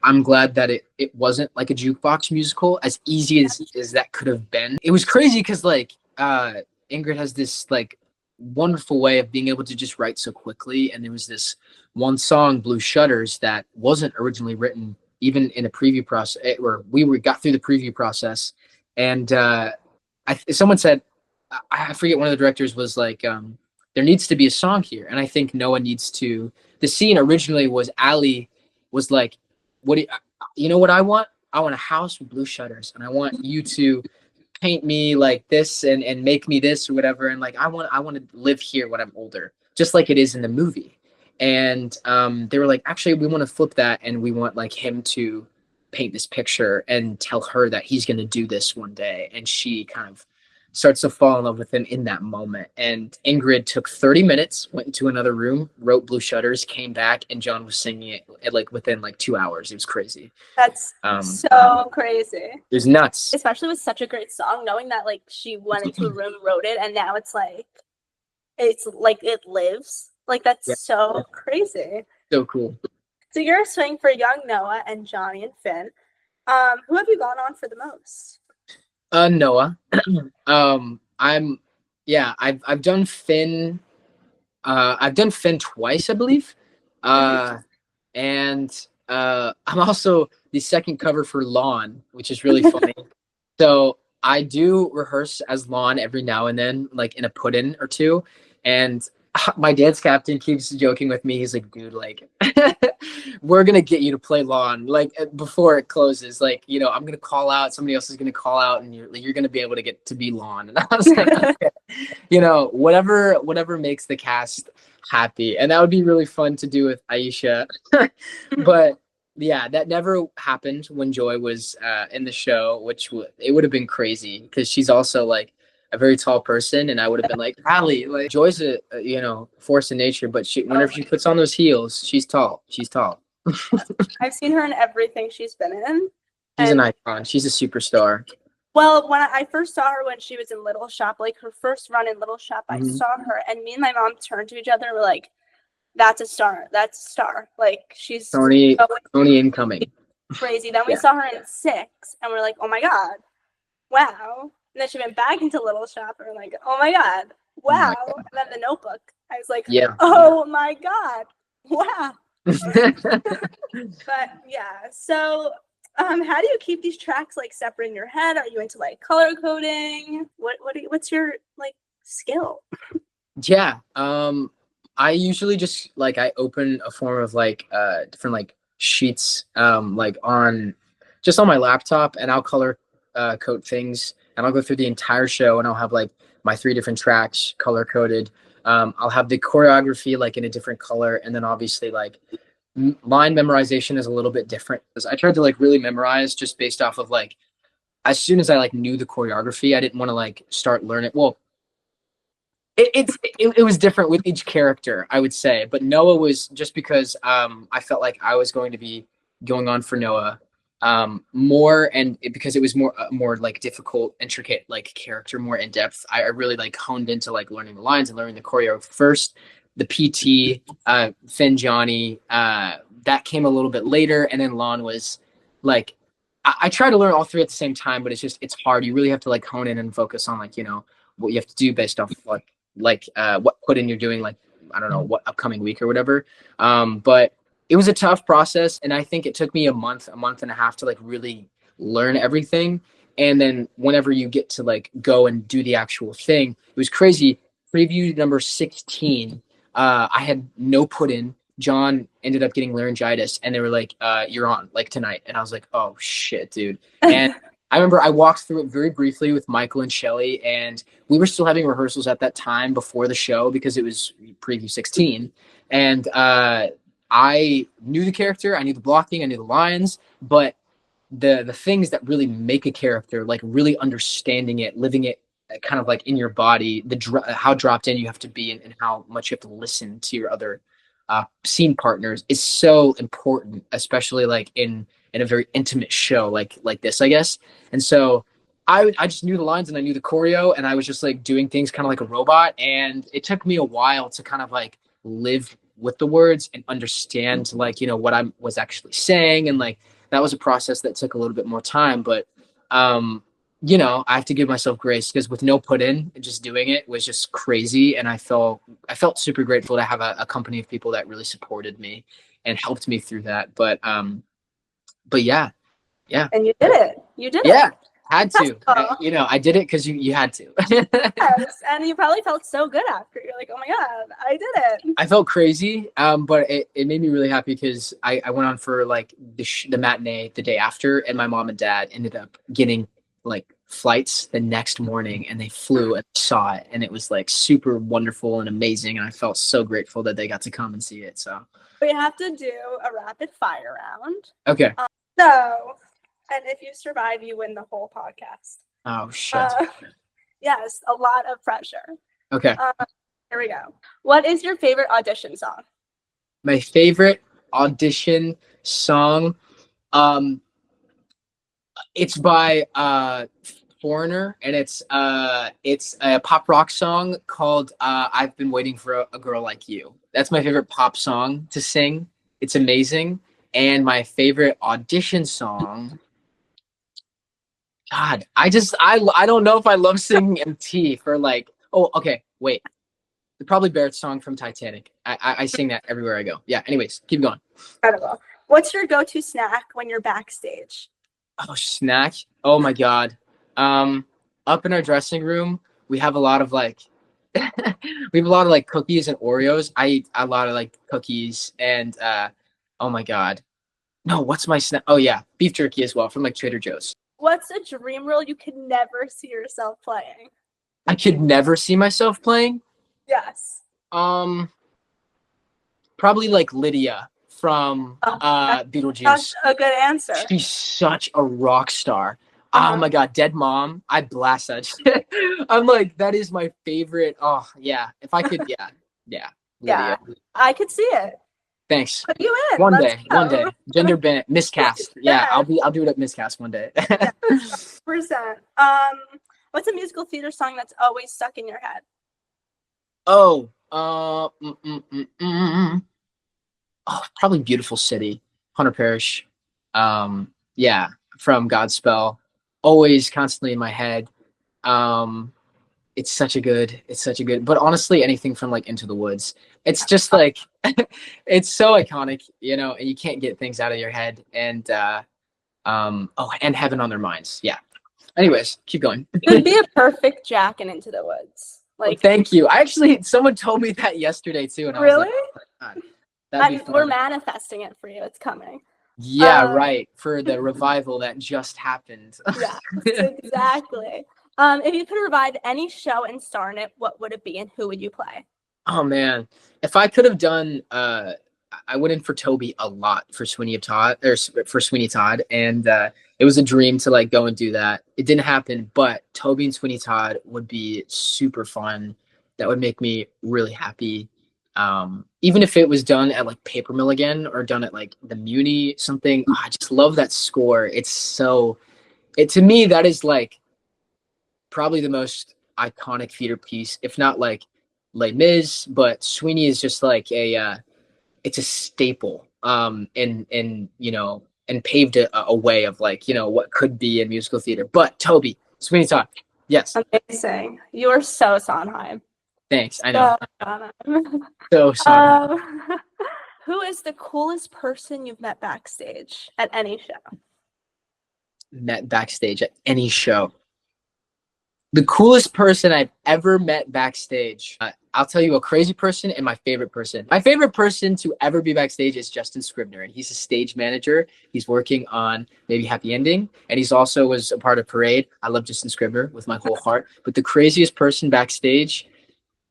I'm glad that it wasn't like a jukebox musical, as easy as that could have been. It was crazy because like Ingrid has this like wonderful way of being able to just write so quickly. And there was this one song, Blue Shutters, that wasn't originally written even in a preview process, or we got through the preview process. And someone said, I forget, one of the directors was like, there needs to be a song here. And I think Noah needs to, the scene originally was Allie was like, what do you know what I want? I want a house with blue shutters, and I want you to paint me like this and make me this or whatever. And like, I want to live here when I'm older, just like it is in the movie. And they were like, actually, we want to flip that, and we want like him to paint this picture and tell her that he's going to do this one day. And she kind of starts to fall in love with him in that moment. And Ingrid took 30 minutes, went into another room, wrote Blue Shutters, came back, and John was singing it like within like 2 hours. It was crazy. That's so crazy. It was nuts. Especially with such a great song, knowing that like she went into a room, wrote it, and now it's like it lives. Like that's so crazy. So cool. So you're a swing for young Noah and Johnny and Finn. Who have you gone on for the most? Noah. I've done Finn. I've done Finn twice, I believe. And I'm also the second cover for Lon, which is really funny. So I do rehearse as Lon every now and then, like in a put-in or two. And my dance captain keeps joking with me. He's like, dude, like, we're going to get you to play Lon, like, before it closes. Like, I'm going to call out, somebody else is going to call out, and you're going to be able to get to be Lon. And I was like, okay. Whatever makes the cast happy. And that would be really fun to do with Aisha. But yeah, that never happened when Joy was in the show, which it would have been crazy because she's also like a very tall person, and I would have been like, Allie, like Joy's a force in nature, but whenever she puts on those heels, she's tall. I've seen her in everything she's been in. She's an icon. She's a superstar. Well, when I first saw her when she was in Little Shop, like her first run in Little Shop, I saw her, and me and my mom turned to each other and were like, that's a star. That's a star. Like she's Tony incoming. Crazy. Then we saw her in 6, and we're like, oh my God, wow. And then she went back into Little Shop, and we're like, oh my God, Oh my wow. And then The Notebook. I was like, Yeah. oh my God, wow. But yeah, so how do you keep these tracks like separate in your head? Are you into like color coding? What's your like skill? Yeah. I usually just like I open a form of like different like sheets like on just on my laptop, and I'll color code things, and I'll go through the entire show, and I'll have like my 3 different tracks color coded. I'll have the choreography like in a different color, and then obviously like line memorization is a little bit different because I tried to like really memorize just based off of like as soon as I like knew the choreography, I didn't want to like start learning. Well, it was different with each character, I would say, but Noah was just because I felt like I was going to be going on for Noah more, and because it was more like difficult, intricate like character, more in depth. I really like honed into like learning the lines and learning the choreo first. The PT, Finn, Johnny, that came a little bit later, and then Lon was like I try to learn all 3 at the same time, but it's hard. You really have to like hone in and focus on like what you have to do based off of like what put in you're doing, like I don't know what upcoming week or whatever. But it was a tough process, and I think it took me a month and a half to like really learn everything. And then whenever you get to like go and do the actual thing, it was crazy. Preview number 16, I had no put in. John ended up getting laryngitis, and they were like, you're on like tonight. And I was like, oh shit, dude. And I remember I walked through it very briefly with Michael and Shelly, and we were still having rehearsals at that time before the show because it was preview 16. And I knew the character, I knew the blocking, I knew the lines, but the things that really make a character, like really understanding it, living it kind of like in your body, how dropped in you have to be, and how much you have to listen to your other scene partners is so important, especially like in a very intimate show like this, I guess. And so I just knew the lines and I knew the choreo, and I was just like doing things kind of like a robot. And it took me a while to kind of like live with the words and understand like, what I was actually saying. And like, that was a process that took a little bit more time, but I have to give myself grace because with no put in, just doing it was just crazy. And I felt super grateful to have a company of people that really supported me and helped me through that. But yeah. And you did it. You did Yeah, it. had to. Fantastic. I did it because you had to. Yes, and you probably felt so good after. You're like, oh my God, I did it. I felt crazy, but it made me really happy because I went on for like the matinee the day after, and my mom and dad ended up getting like flights the next morning, and they flew and saw it, and it was like super wonderful and amazing, and I felt so grateful that they got to come and see it. So We have to do a rapid fire round. okay. So, and if you survive, you win the whole podcast. Oh shit. Yes, a lot of pressure. Okay. Here we go. What is your favorite audition song? My favorite audition song, it's by Foreigner, and it's a pop rock song called I've Been Waiting for a Girl Like You. That's my favorite pop song to sing. It's amazing. And my favorite audition song, God, I don't know if I love singing MT for like, oh, okay, wait. Probably Barrett's song from Titanic. I sing that everywhere I go. Yeah, anyways, keep going. Incredible. What's your go-to snack when you're backstage? Oh, snack. Oh my God. Up in our dressing room, we have a lot of like we have a lot of like cookies and Oreos. I eat a lot of like cookies and oh my God. No, what's my snack? Oh yeah, beef jerky as well from like Trader Joe's. What's a dream role you could never see yourself playing? I could never see myself playing. Yes. Probably like Lydia from Beetlejuice. That's a good answer. She's such a rock star. Oh my God, Dead Mom. I blast that shit. I'm like, that is my favorite. Oh yeah. If I could, yeah. Lydia. Yeah, I could see it. Thanks. Put you in. One Let's day. go. One day. Gender bent miscast. Yeah, I'll do it at miscast one day. 100%. What's a musical theater song that's always stuck in your head? Oh, probably Beautiful City, Hunter Parrish. Yeah, from Godspell. Always constantly in my head. It's such a good, but honestly, anything from like Into the Woods, it's just like, it's so iconic, you know, and you can't get things out of your head. And, oh, and Heaven on Their Minds. Yeah. Anyways, keep going. It'd be a perfect Jack in Into the Woods. Well, Like, thank you. Someone told me that yesterday too. And I was really? like, oh my God, that'd be fun. We're manifesting it for you. It's coming. Yeah, right. For the revival that just happened. Yeah, exactly. If you could revive any show and star in it, what would it be and who would you play? Oh man, if I could have done, I went in for Toby a lot for Sweeney Todd, and it was a dream to like go and do that. It didn't happen, but Toby and Sweeney Todd would be super fun. That would make me really happy. Even if it was done at like Paper Mill again or done at like the Muni something, I just love that score. To me that is like probably the most iconic theater piece, if not like Les Mis, but Sweeney is just like it's a staple, and you know, and paved a way of like, you know, what could be in musical theater. But Toby, Sweeney Todd, yes. Amazing. You are so Sondheim. Thanks, I know. Sondheim. So Sondheim. Who is the coolest person you've met backstage at any show? Met backstage at any show. The coolest person I've ever met backstage. I'll tell you a crazy person and my favorite person. My favorite person to ever be backstage is Justin Scribner, and he's a stage manager. He's working on Maybe Happy Ending, and he's also was a part of Parade. I love Justin Scribner with my whole heart. But the craziest person backstage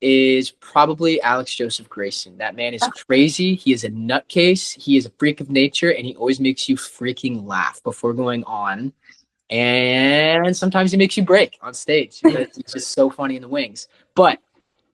is probably Alex Joseph Grayson. That man is crazy. He is a nutcase. He is a freak of nature, and he always makes you freaking laugh before going on. And sometimes he makes you break on stage. He's just so funny in the wings. But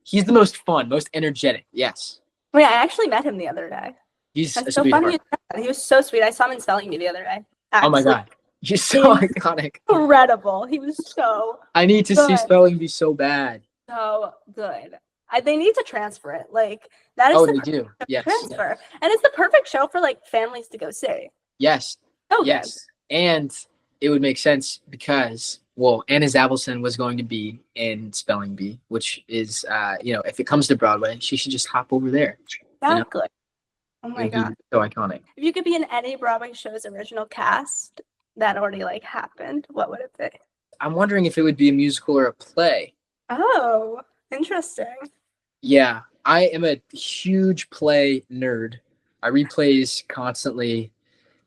he's the most fun, most energetic. Yes. Wait, I actually met him the other day. He's That's a so sweetheart. funny. He was so sweet. I saw him in Spelling Bee the other day. Oh my God. He's so iconic. Incredible. He was so I need to see Spelling Bee so bad. So good. They need to transfer it. Like, that is Oh, the they perfect do. Yes. transfer. And it's the perfect show for like families to go see. Yes. Oh, yes. And it would make sense because, well, Anna Zavelson was going to be in Spelling Bee, which is, you know, if it comes to Broadway, she should just hop over there. Exactly. You know? Oh my God. So iconic. If you could be in any Broadway show's original cast that already like happened, what would it be? I'm wondering if it would be a musical or a play. Oh, interesting. Yeah, I am a huge play nerd. I read plays constantly.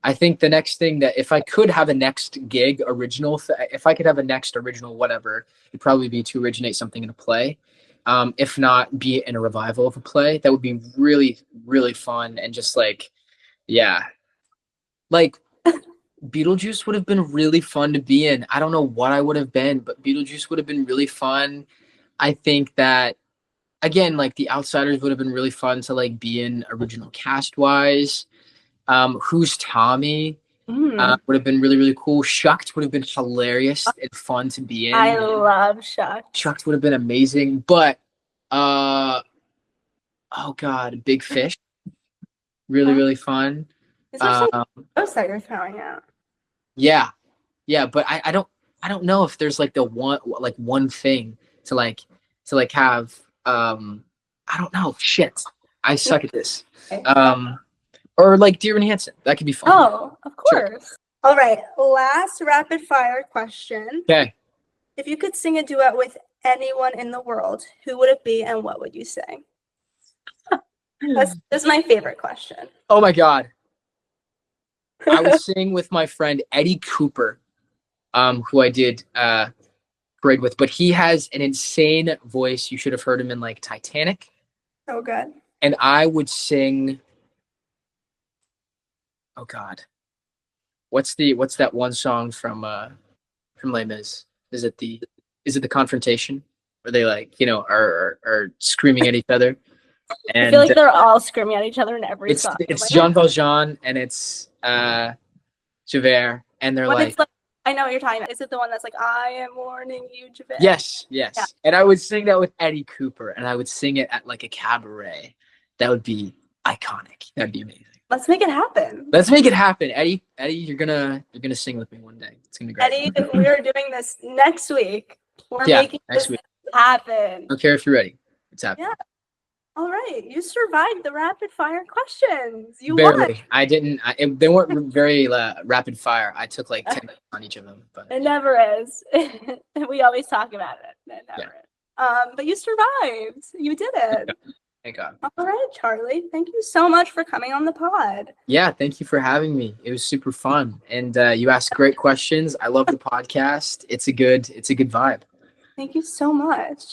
I think the next thing that if I could have a next gig original, if I could have a next original whatever, it'd probably be to originate something in a play. If not, be it in a revival of a play. That would be really, really fun. And just like, yeah, like Beetlejuice would have been really fun to be in. I don't know what I would have been, but Beetlejuice would have been really fun. I think that, again, like The Outsiders would have been really fun to like be in original cast wise. Who's Tommy would have been really, really cool. Shucked would have been hilarious and fun to be in. I love Shucked. Shucked would have been amazing. But oh God, Big Fish. Really, really fun. Is there some ghosts that you're throwing out? Yeah. Yeah, but I don't know if there's like one thing to have. I don't know. Shit. I suck at this. Or like Dear Evan Hansen. That could be fun. Oh, of course. Sure. All right. Last rapid fire question. Okay. If you could sing a duet with anyone in the world, who would it be and what would you sing? This is my favorite question. Oh my God. I would sing with my friend Eddie Cooper, who I did parade with, but he has an insane voice. You should have heard him in like Titanic. Oh, good. And I would sing. Oh God, what's that one song from Les Mis? Is it the Confrontation, where they like, you know, are screaming at each other? And I feel like they're all screaming at each other in every song. It's Jean Valjean and it's Javert, and they're like, I know what you're talking about. Is it the one that's like, I am warning you, Javert? Yes. Yeah. And I would sing that with Eddie Cooper, and I would sing it at like a cabaret. That would be iconic. That'd be amazing. Let's make it happen. Let's make it happen, Eddie. You're gonna sing with me one day. It's gonna be great. Eddie, we are doing this next week. We're Yeah, making next this week. happen. I don't care if you're ready. It's happening. Yeah. All right. You survived the rapid fire questions. You won. Barely. I didn't. They weren't very rapid fire. I took like 10 minutes on each of them. But It never is. We always talk about it. It never is. But you survived. You did it. thank God. All right, Charlie. Thank you so much for coming on the pod. Yeah, thank you for having me. It was super fun, and you asked great questions. I love the podcast. It's a good vibe. Thank you so much.